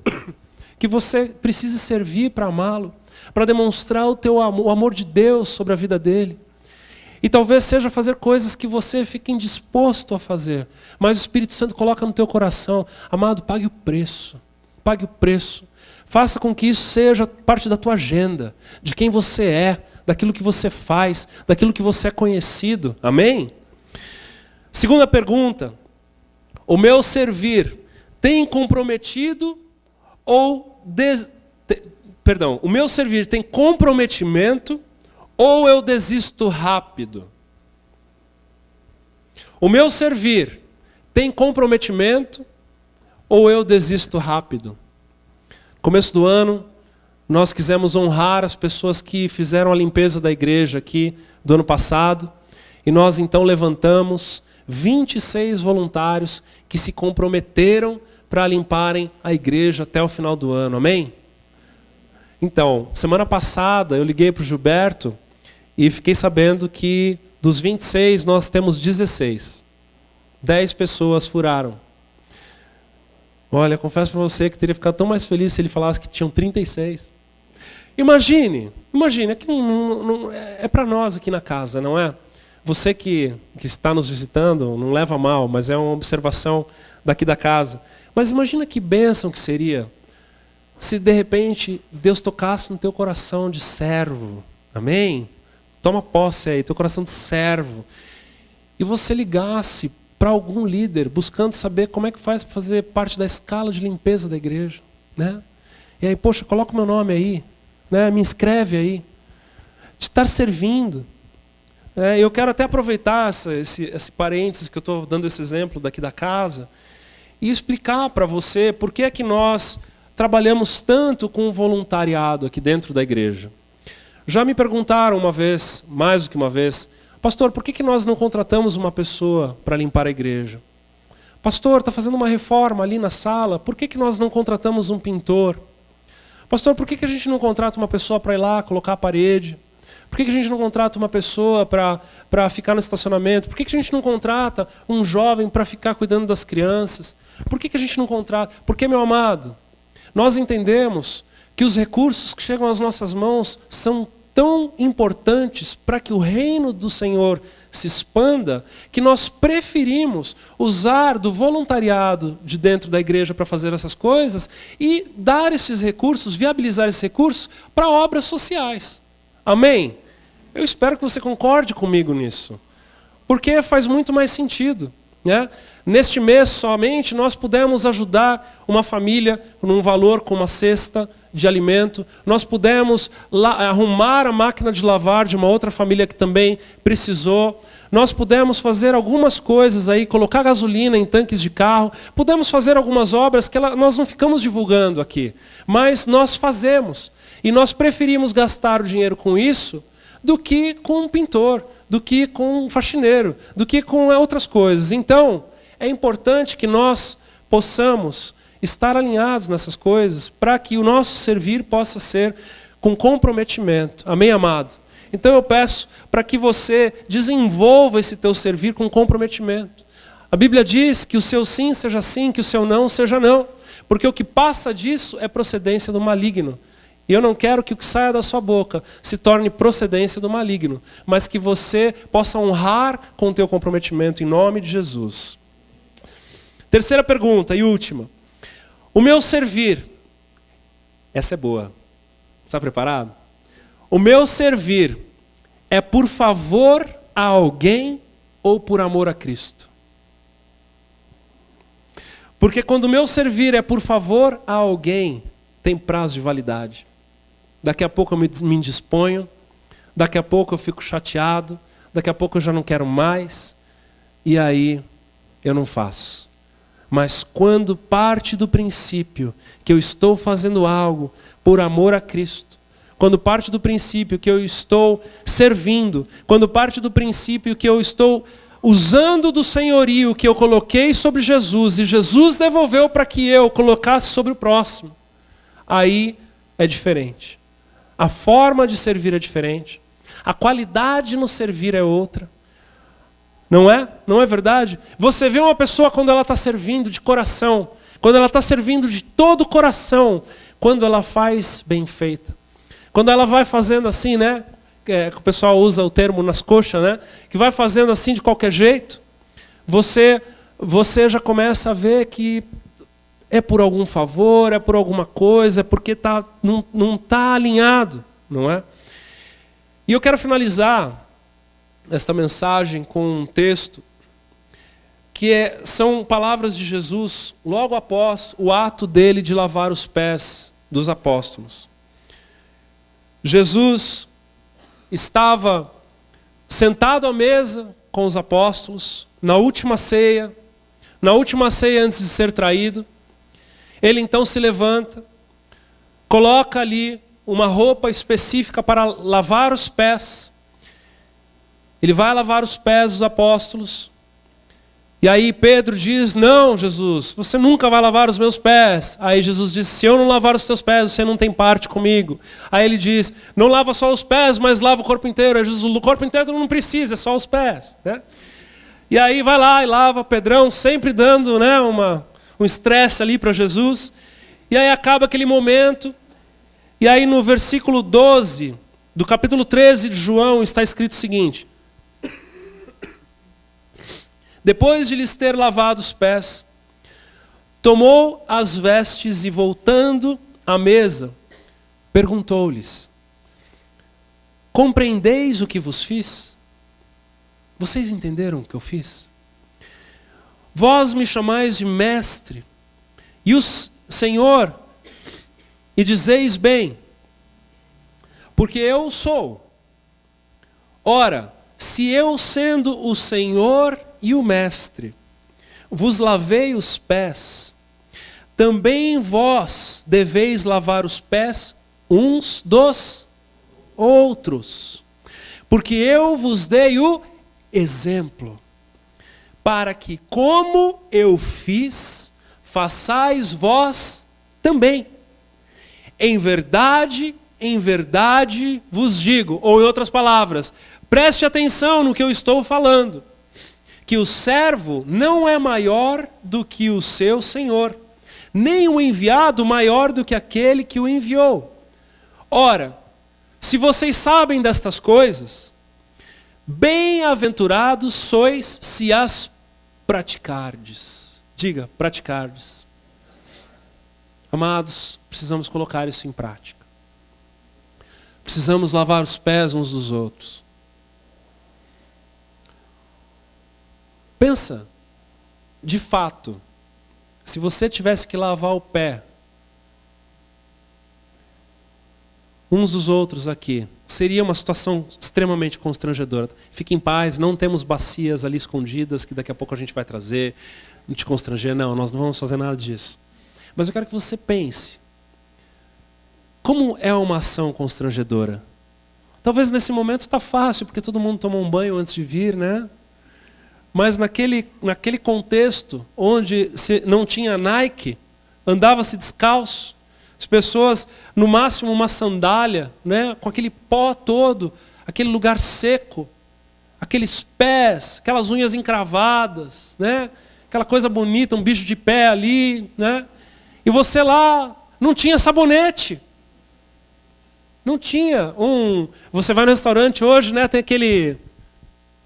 que você precise servir para amá-lo, para demonstrar o amor de Deus sobre a vida dele. E talvez seja fazer coisas que você fique indisposto a fazer, mas o Espírito Santo coloca no teu coração: amado, pague o preço, pague o preço. Faça com que isso seja parte da tua agenda, de quem você é, daquilo que você faz, daquilo que você é conhecido. Amém? Segunda pergunta. O meu servir tem comprometido ou... o meu servir tem comprometimento ou eu desisto rápido? O meu servir tem comprometimento ou eu desisto rápido? No começo do ano, nós quisemos honrar as pessoas que fizeram a limpeza da igreja aqui do ano passado. E nós então levantamos 26 voluntários que se comprometeram para limparem a igreja até o final do ano. Amém? Então, semana passada eu liguei para o Gilberto e fiquei sabendo que dos 26 nós temos 16. 10 pessoas furaram. Olha, confesso para você que teria ficado tão mais feliz se ele falasse que tinham 36. Imagine, aqui não é para nós aqui na casa, não é? Você que está nos visitando, não leva a mal, mas é uma observação daqui da casa. Mas imagina que bênção que seria se de repente Deus tocasse no teu coração de servo. Amém? Toma posse aí, teu coração de servo. E você ligasse para algum líder, buscando saber como é que faz para fazer parte da escala de limpeza da igreja. Né? E aí, poxa, coloca o meu nome aí, né? Me inscreve aí. De estar servindo. Eu quero até aproveitar esse parênteses que eu estou dando esse exemplo daqui da casa e explicar para você por que é que nós trabalhamos tanto com o voluntariado aqui dentro da igreja. Já me perguntaram uma vez, mais do que uma vez, pastor, por que nós não contratamos uma pessoa para limpar a igreja? Pastor, está fazendo uma reforma ali na sala, por que nós não contratamos um pintor? Pastor, por que a gente não contrata uma pessoa para ir lá colocar a parede? Por que a gente não contrata uma pessoa para ficar no estacionamento? Por que a gente não contrata um jovem para ficar cuidando das crianças? Por que a gente não contrata? Porque, meu amado, nós entendemos que os recursos que chegam às nossas mãos são tão importantes para que o reino do Senhor se expanda, que nós preferimos usar do voluntariado de dentro da igreja para fazer essas coisas e dar esses recursos, viabilizar esses recursos para obras sociais. Amém? Eu espero que você concorde comigo nisso. Porque faz muito mais sentido. Né? Neste mês somente nós pudemos ajudar uma família num valor com uma cesta de alimento. Nós pudemos arrumar a máquina de lavar de uma outra família que também precisou. Nós pudemos fazer algumas coisas aí, colocar gasolina em tanques de carro. Pudemos fazer algumas obras que nós não ficamos divulgando aqui. Mas nós fazemos. E nós preferimos gastar o dinheiro com isso do que com um pintor, do que com um faxineiro, do que com outras coisas. Então, é importante que nós possamos estar alinhados nessas coisas para que o nosso servir possa ser com comprometimento. Amém, amado? Então eu peço para que você desenvolva esse teu servir com comprometimento. A Bíblia diz que o seu sim seja sim, que o seu não seja não. Porque o que passa disso é procedência do maligno. E eu não quero que o que saia da sua boca se torne procedência do maligno, mas que você possa honrar com o teu comprometimento em nome de Jesus. Terceira pergunta e última. O meu servir, essa é boa. Está preparado? O meu servir é por favor a alguém ou por amor a Cristo? Porque quando o meu servir é por favor a alguém, tem prazo de validade. Daqui a pouco eu me indisponho, daqui a pouco eu fico chateado, daqui a pouco eu já não quero mais, e aí eu não faço. Mas quando parte do princípio que eu estou fazendo algo por amor a Cristo, quando parte do princípio que eu estou servindo, quando parte do princípio que eu estou usando do senhorio que eu coloquei sobre Jesus, e Jesus devolveu para que eu colocasse sobre o próximo, aí é diferente. A forma de servir é diferente. A qualidade no servir é outra. Não é? Não é verdade? Você vê uma pessoa quando ela está servindo de coração, quando ela está servindo de todo o coração, quando ela faz bem feita. Quando ela vai fazendo assim, né? Que o pessoal usa o termo nas coxas, né? Que vai fazendo assim de qualquer jeito, você já começa a ver que é por algum favor, é por alguma coisa, é porque não está alinhado, não é? E eu quero finalizar esta mensagem com um texto que são palavras de Jesus logo após o ato dele de lavar os pés dos apóstolos. Jesus estava sentado à mesa com os apóstolos, na última ceia antes de ser traído. Ele então se levanta, coloca ali uma roupa específica para lavar os pés. Ele vai lavar os pés dos apóstolos. E aí Pedro diz, não, Jesus, você nunca vai lavar os meus pés. Aí Jesus diz, se eu não lavar os teus pés, você não tem parte comigo. Aí ele diz, não lava só os pés, mas lava o corpo inteiro. Aí Jesus, o corpo inteiro não precisa, é só os pés, né? E aí vai lá e lava, Pedrão sempre dando, né, um estresse ali para Jesus. E aí acaba aquele momento. E aí no versículo 12 do capítulo 13 de João está escrito o seguinte: depois de lhes ter lavado os pés, tomou as vestes e, voltando à mesa, perguntou-lhes: compreendeis o que vos fiz? Vocês entenderam o que eu fiz? Vós me chamais de mestre e o Senhor, e dizeis bem, porque eu sou. Ora, se eu, sendo o Senhor e o mestre, vos lavei os pés, também vós deveis lavar os pés uns dos outros, porque eu vos dei o exemplo, para que, como eu fiz, façais vós também. Em verdade vos digo, ou em outras palavras, preste atenção no que eu estou falando, que o servo não é maior do que o seu senhor, nem o enviado maior do que aquele que o enviou. Ora, se vocês sabem destas coisas, bem-aventurados sois se as praticardes. Diga, praticardes. Amados, precisamos colocar isso em prática. Precisamos lavar os pés uns dos outros. Pensa, de fato, se você tivesse que lavar o pé uns dos outros aqui, seria uma situação extremamente constrangedora. Fique em paz, não temos bacias ali escondidas que daqui a pouco a gente vai trazer, não te constranger, não, nós não vamos fazer nada disso. Mas eu quero que você pense, como é uma ação constrangedora? Talvez nesse momento está fácil, porque todo mundo tomou um banho antes de vir, né? Mas naquele contexto, onde não tinha Nike, andava-se descalço, as pessoas, no máximo uma sandália, né, com aquele pó todo, aquele lugar seco, aqueles pés, aquelas unhas encravadas, né? Aquela coisa bonita, um bicho de pé ali, né? E você lá não tinha sabonete. Não tinha Você vai no restaurante hoje, né? Tem aquele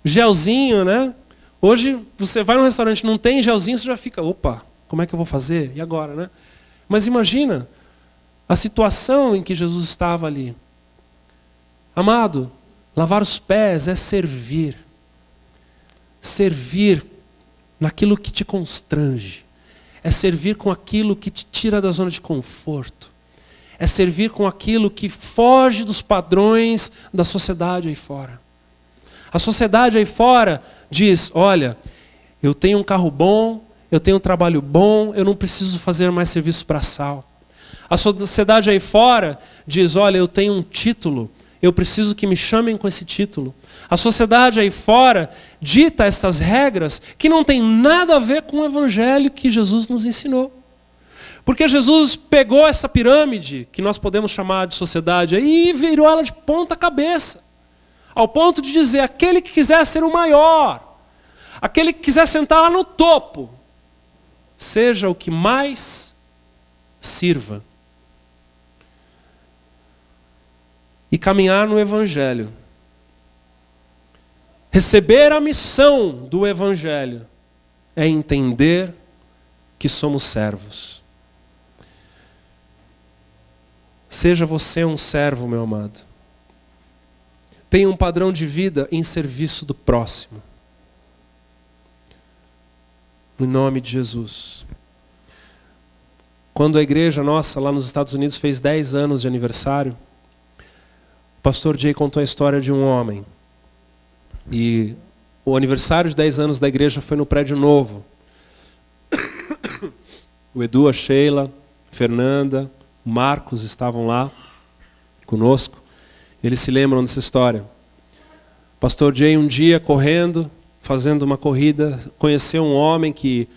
gelzinho, né? Hoje você vai no restaurante, não tem gelzinho, você já fica, opa, como é que eu vou fazer? E agora, né? Mas imagina a situação em que Jesus estava ali. Amado, lavar os pés é servir. Servir naquilo que te constrange. É servir com aquilo que te tira da zona de conforto. É servir com aquilo que foge dos padrões da sociedade aí fora. A sociedade aí fora diz, olha, eu tenho um carro bom, eu tenho um trabalho bom, eu não preciso fazer mais serviço braçal. A sociedade aí fora diz, olha, eu tenho um título, eu preciso que me chamem com esse título. A sociedade aí fora dita essas regras que não tem nada a ver com o evangelho que Jesus nos ensinou. Porque Jesus pegou essa pirâmide, que nós podemos chamar de sociedade, e virou ela de ponta cabeça. Ao ponto de dizer, aquele que quiser ser o maior, aquele que quiser sentar lá no topo, seja o que mais sirva. E caminhar no Evangelho. Receber a missão do Evangelho é entender que somos servos. Seja você um servo, meu amado. Tenha um padrão de vida em serviço do próximo. Em nome de Jesus. Quando a igreja nossa lá nos Estados Unidos fez 10 anos de aniversário, o pastor Jay contou a história de um homem. E o aniversário de 10 anos da igreja foi no prédio novo. O Edu, a Sheila, a Fernanda, o Marcos estavam lá conosco. Eles se lembram dessa história. O pastor Jay um dia correndo, fazendo uma corrida, conheceu um homem que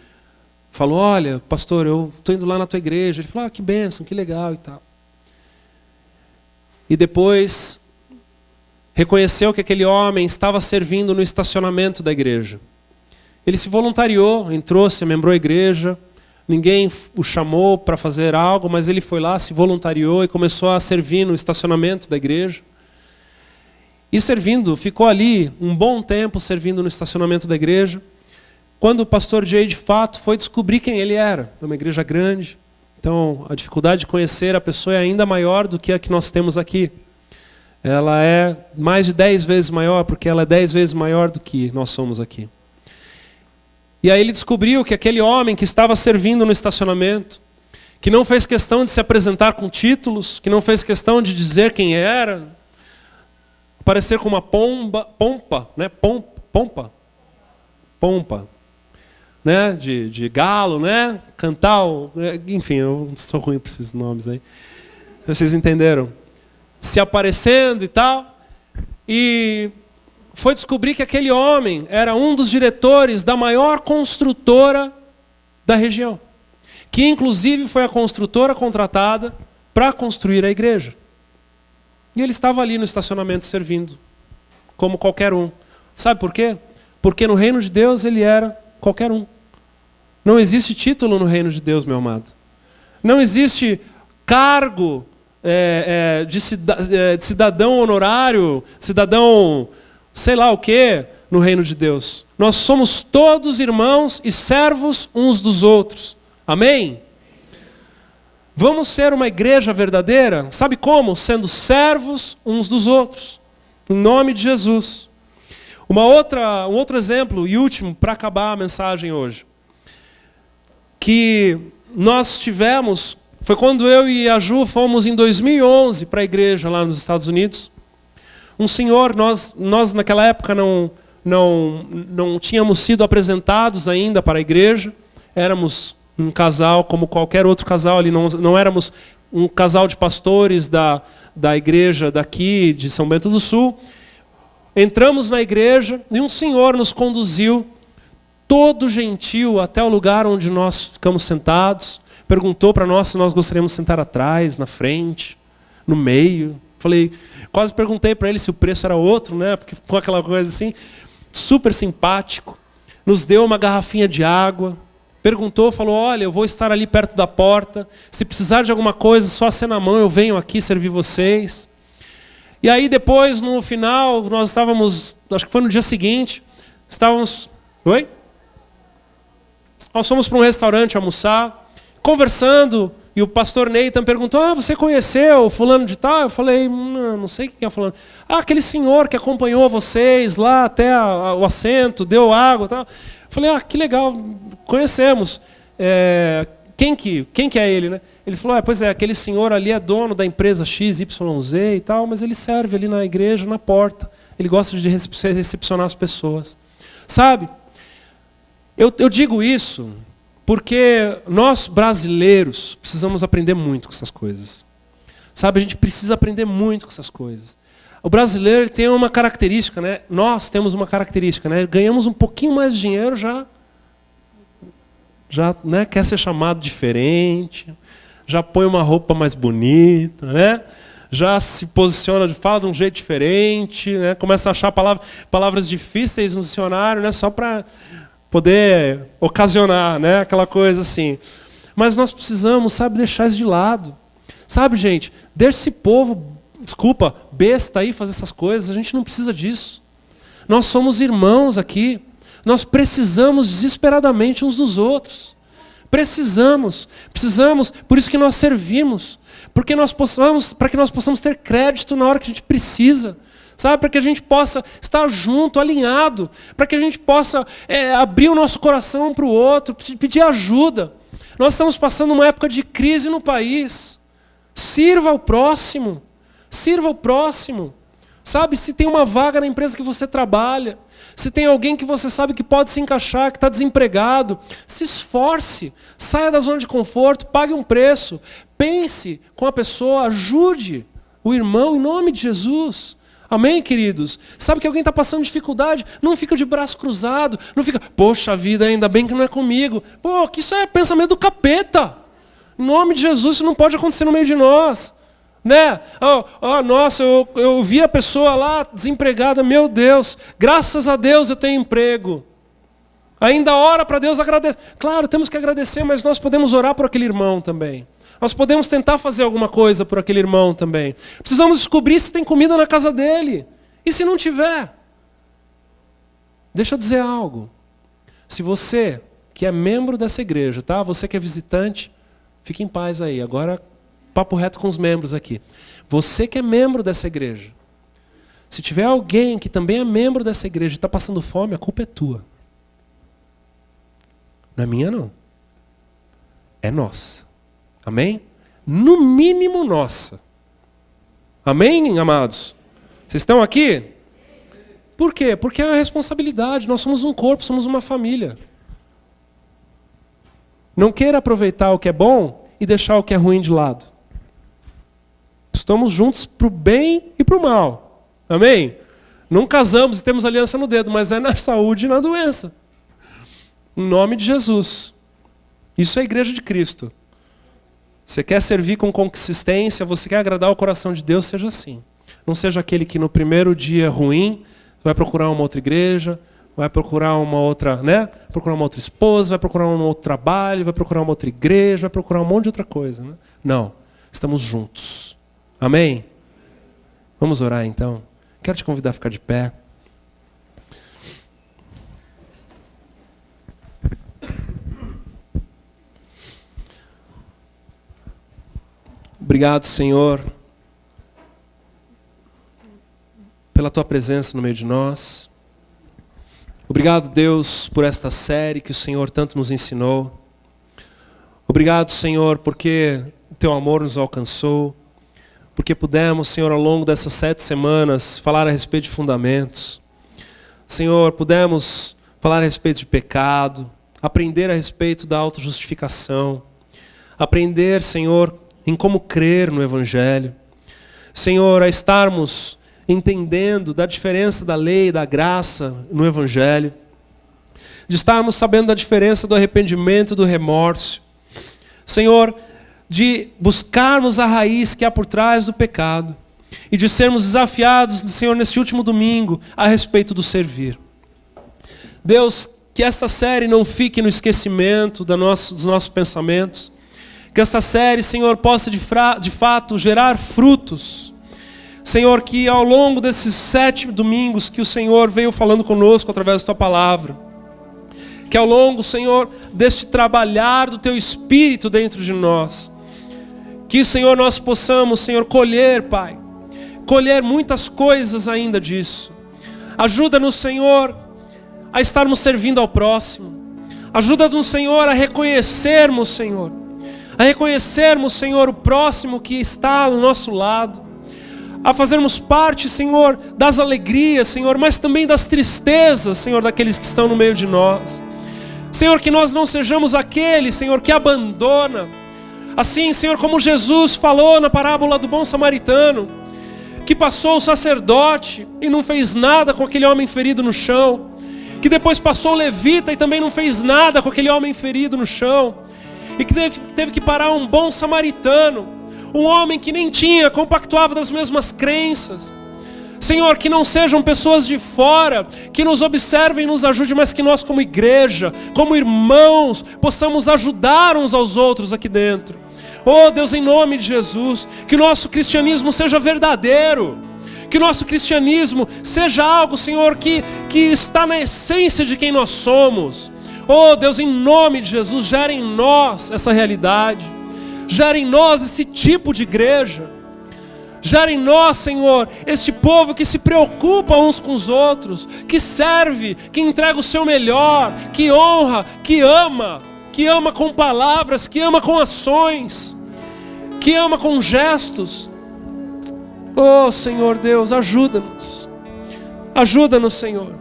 falou, olha, pastor, eu estou indo lá na tua igreja. Ele falou, que bênção, que legal e tal. E depois reconheceu que aquele homem estava servindo no estacionamento da igreja. Ele se voluntariou, entrou, se membrou à igreja, ninguém o chamou para fazer algo, mas ele foi lá, se voluntariou e começou a servir no estacionamento da igreja. E servindo, ficou ali um bom tempo servindo no estacionamento da igreja. Quando o pastor Jay, de fato, foi descobrir quem ele era, é uma igreja grande, então a dificuldade de conhecer a pessoa é ainda maior do que a que nós temos aqui. Ela é mais de 10 vezes maior, porque ela é 10 vezes maior do que nós somos aqui. E aí ele descobriu que aquele homem que estava servindo no estacionamento, que não fez questão de se apresentar com títulos, que não fez questão de dizer quem era, aparecer com uma pompa, né, de galo, né, cantar, enfim, eu sou ruim para esses nomes aí. Vocês entenderam? Se aparecendo e tal, e foi descobrir que aquele homem era um dos diretores da maior construtora da região, que inclusive foi a construtora contratada para construir a igreja. E ele estava ali no estacionamento servindo, como qualquer um. Sabe por quê? Porque no reino de Deus ele era qualquer um. Não existe título no reino de Deus, meu amado. Não existe cargo de cidadão honorário, cidadão sei lá o quê, no reino de Deus. Nós somos todos irmãos e servos uns dos outros. Amém? Vamos ser uma igreja verdadeira? Sabe como? Sendo servos uns dos outros. Em nome de Jesus. Um outro exemplo e último para acabar a mensagem hoje. Que nós tivemos, foi quando eu e a Ju fomos em 2011 para a igreja lá nos Estados Unidos. Um senhor, nós naquela época não tínhamos sido apresentados ainda para a igreja. Éramos um casal como qualquer outro casal ali, não éramos um casal de pastores da igreja daqui de São Bento do Sul. Entramos na igreja e um senhor nos conduziu, todo gentil, até o lugar onde nós ficamos sentados. Perguntou para nós se nós gostaríamos de sentar atrás, na frente, no meio. Falei, quase perguntei para ele se o preço era outro, né? Porque ficou aquela coisa assim, super simpático. Nos deu uma garrafinha de água, perguntou, falou, olha, eu vou estar ali perto da porta, se precisar de alguma coisa, só acena a mão, eu venho aqui servir vocês. E aí depois, no final, nós estávamos, acho que foi no dia seguinte, estávamos... Oi? Nós fomos para um restaurante almoçar, conversando, e o pastor Nathan perguntou, você conheceu fulano de tal? Eu falei, não sei quem é fulano. Aquele senhor que acompanhou vocês lá até o assento, deu água e tal. Eu falei, que legal, conhecemos. Quem que é ele, né? Ele falou, pois é, aquele senhor ali é dono da empresa XYZ e tal, mas ele serve ali na igreja, na porta. Ele gosta de recepcionar as pessoas. Sabe? Eu digo isso porque nós brasileiros precisamos aprender muito com essas coisas. Sabe, a gente precisa aprender muito com essas coisas. O brasileiro tem uma característica, né? Nós temos uma característica, né? Ganhamos um pouquinho mais de dinheiro, já né, quer ser chamado diferente, já põe uma roupa mais bonita, né? Já se posiciona, fala de um jeito diferente, né? Começa a achar palavras difíceis no dicionário, né? Só para poder ocasionar, né? Aquela coisa assim. Mas nós precisamos, sabe, deixar isso de lado. Sabe, gente, deixa esse povo, besta aí fazer essas coisas, a gente não precisa disso. Nós somos irmãos aqui, nós precisamos desesperadamente uns dos outros. Precisamos, por isso que nós servimos, para que nós possamos ter crédito na hora que a gente precisa. Sabe, para que a gente possa estar junto, alinhado, para que a gente possa abrir o nosso coração um para o outro, pedir ajuda. Nós estamos passando uma época de crise no país. Sirva ao próximo. Sirva ao próximo. Sabe, se tem uma vaga na empresa que você trabalha, se tem alguém que você sabe que pode se encaixar, que está desempregado, se esforce, saia da zona de conforto, pague um preço, pense com a pessoa, ajude o irmão em nome de Jesus. Amém, queridos? Sabe que alguém está passando dificuldade? Não fica de braço cruzado, não fica, poxa vida, ainda bem que não é comigo. Pô, que isso é pensamento do capeta. Em nome de Jesus, isso não pode acontecer no meio de nós. Né? Nossa, eu vi a pessoa lá desempregada, meu Deus, graças a Deus eu tenho emprego. Ainda ora para Deus, agradece. Claro, temos que agradecer, mas nós podemos orar por aquele irmão também. Nós podemos tentar fazer alguma coisa por aquele irmão também. Precisamos descobrir se tem comida na casa dele. E se não tiver? Deixa eu dizer algo. Se você que é membro dessa igreja, tá? Você que é visitante, fique em paz aí. Agora, papo reto com os membros aqui. Você que é membro dessa igreja, se tiver alguém que também é membro dessa igreja e está passando fome, a culpa é tua. Não é minha, não. É nossa. Amém? No mínimo nossa. Amém, amados? Vocês estão aqui? Por quê? Porque é uma responsabilidade. Nós somos um corpo, somos uma família. Não queira aproveitar o que é bom e deixar o que é ruim de lado. Estamos juntos para o bem e para o mal. Amém? Não casamos e temos aliança no dedo, mas é na saúde e na doença. Em nome de Jesus. Isso é a igreja de Cristo. Você quer servir com consistência, você quer agradar o coração de Deus, seja assim. Não seja aquele que no primeiro dia ruim vai procurar uma outra igreja, vai procurar uma outra, né? Procurar uma outra esposa, vai procurar um outro trabalho, vai procurar uma outra igreja, vai procurar um monte de outra coisa. Né? Não, estamos juntos. Amém? Vamos orar então. Quero te convidar a ficar de pé. Obrigado, Senhor, pela Tua presença no meio de nós. Obrigado, Deus, por esta série que o Senhor tanto nos ensinou. Obrigado, Senhor, porque o Teu amor nos alcançou, porque pudemos, Senhor, ao longo dessas 7 semanas, falar a respeito de fundamentos. Senhor, pudemos falar a respeito de pecado, aprender a respeito da autojustificação, aprender, Senhor, em como crer no Evangelho. Senhor, a estarmos entendendo da diferença da lei e da graça no Evangelho, de estarmos sabendo da diferença do arrependimento e do remorso. Senhor, de buscarmos a raiz que há por trás do pecado e de sermos desafiados, Senhor, nesse último domingo, a respeito do servir. Deus, que esta série não fique no esquecimento dos nossos pensamentos. Que esta série, Senhor, possa de fato gerar frutos. Senhor, que ao longo desses 7 domingos que o Senhor veio falando conosco através da Tua palavra, que ao longo, Senhor, deste trabalhar do Teu Espírito dentro de nós, que, Senhor, nós possamos, Senhor, colher, Pai, colher muitas coisas ainda disso. Ajuda-nos, Senhor, a estarmos servindo ao próximo. Ajuda-nos, Senhor, a reconhecermos, Senhor, o próximo que está ao nosso lado. A fazermos parte, Senhor, das alegrias, Senhor, mas também das tristezas, Senhor, daqueles que estão no meio de nós. Senhor, que nós não sejamos aquele, Senhor, que abandona. Assim, Senhor, como Jesus falou na parábola do bom samaritano, que passou o sacerdote e não fez nada com aquele homem ferido no chão, que depois passou o levita e também não fez nada com aquele homem ferido no chão, e que teve que parar um bom samaritano, um homem que nem compactuava das mesmas crenças. Senhor, que não sejam pessoas de fora que nos observem e nos ajudem, mas que nós como igreja, como irmãos, possamos ajudar uns aos outros aqui dentro. Oh Deus, em nome de Jesus, que nosso cristianismo seja verdadeiro, que nosso cristianismo seja algo, Senhor, que está na essência de quem nós somos. Oh Deus, em nome de Jesus, gera em nós essa realidade, gera em nós esse tipo de igreja, gera em nós, Senhor, este povo que se preocupa uns com os outros, que serve, que entrega o seu melhor, que honra, que ama com palavras, que ama com ações, que ama com gestos. Oh Senhor Deus, ajuda-nos, Senhor,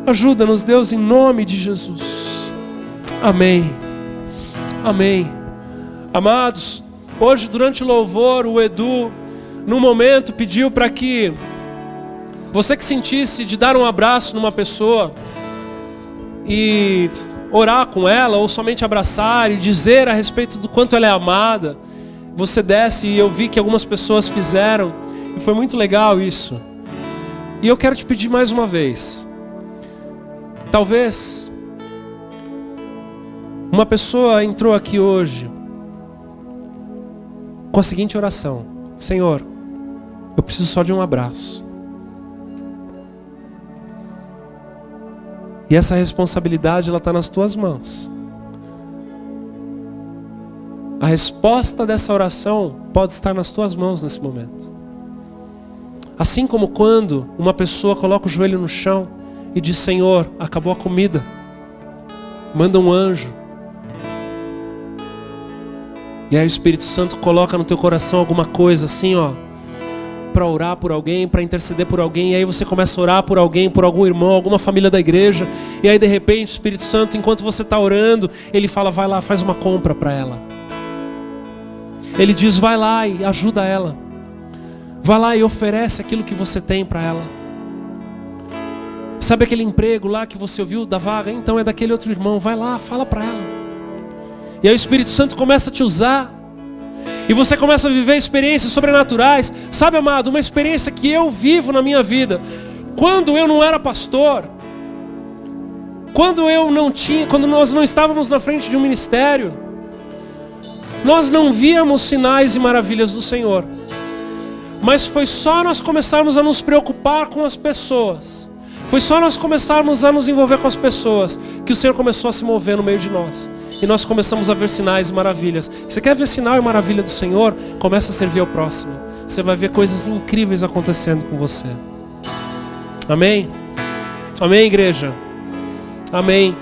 ajuda-nos, Deus, em nome de Jesus. Amém, amém. Amados, hoje durante o louvor, o Edu, num momento, pediu para que você que sentisse de dar um abraço numa pessoa e orar com ela, ou somente abraçar e dizer a respeito do quanto ela é amada, você desce, e eu vi que algumas pessoas fizeram, e foi muito legal isso. E eu quero te pedir mais uma vez, talvez uma pessoa entrou aqui hoje com a seguinte oração: Senhor, eu preciso só de um abraço. E essa responsabilidade, ela está nas tuas mãos. A resposta dessa oração pode estar nas tuas mãos nesse momento. Assim como quando uma pessoa coloca o joelho no chão e diz: Senhor, acabou a comida, manda um anjo. E aí o Espírito Santo coloca no teu coração alguma coisa assim, ó, para orar por alguém, para interceder por alguém. E aí você começa a orar por alguém, por algum irmão, alguma família da igreja. E aí de repente o Espírito Santo, enquanto você está orando, ele fala: vai lá, faz uma compra para ela. Ele diz: vai lá e ajuda ela. Vai lá e oferece aquilo que você tem para ela. Sabe aquele emprego lá que você ouviu da vaga? Então é daquele outro irmão. Vai lá, fala para ela. E aí o Espírito Santo começa a te usar. E você começa a viver experiências sobrenaturais. Sabe, amado, uma experiência que eu vivo na minha vida. Quando eu não era pastor, quando nós não estávamos na frente de um ministério, nós não víamos sinais e maravilhas do Senhor. Mas foi só nós começarmos a nos preocupar com as pessoas, foi só nós começarmos a nos envolver com as pessoas, que o Senhor começou a se mover no meio de nós. E nós começamos a ver sinais e maravilhas. Você quer ver sinal e maravilha do Senhor? Começa a servir ao próximo. Você vai ver coisas incríveis acontecendo com você. Amém? Amém, igreja? Amém.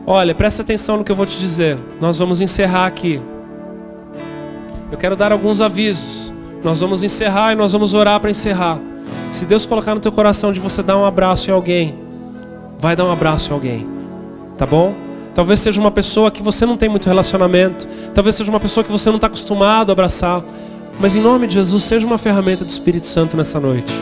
Olha, presta atenção no que eu vou te dizer. Nós vamos encerrar aqui. Eu quero dar alguns avisos. Nós vamos encerrar e nós vamos orar para encerrar. Se Deus colocar no teu coração de você dar um abraço em alguém, vai dar um abraço em alguém. Tá bom? Talvez seja uma pessoa que você não tem muito relacionamento. Talvez seja uma pessoa que você não está acostumado a abraçar. Mas em nome de Jesus, seja uma ferramenta do Espírito Santo nessa noite.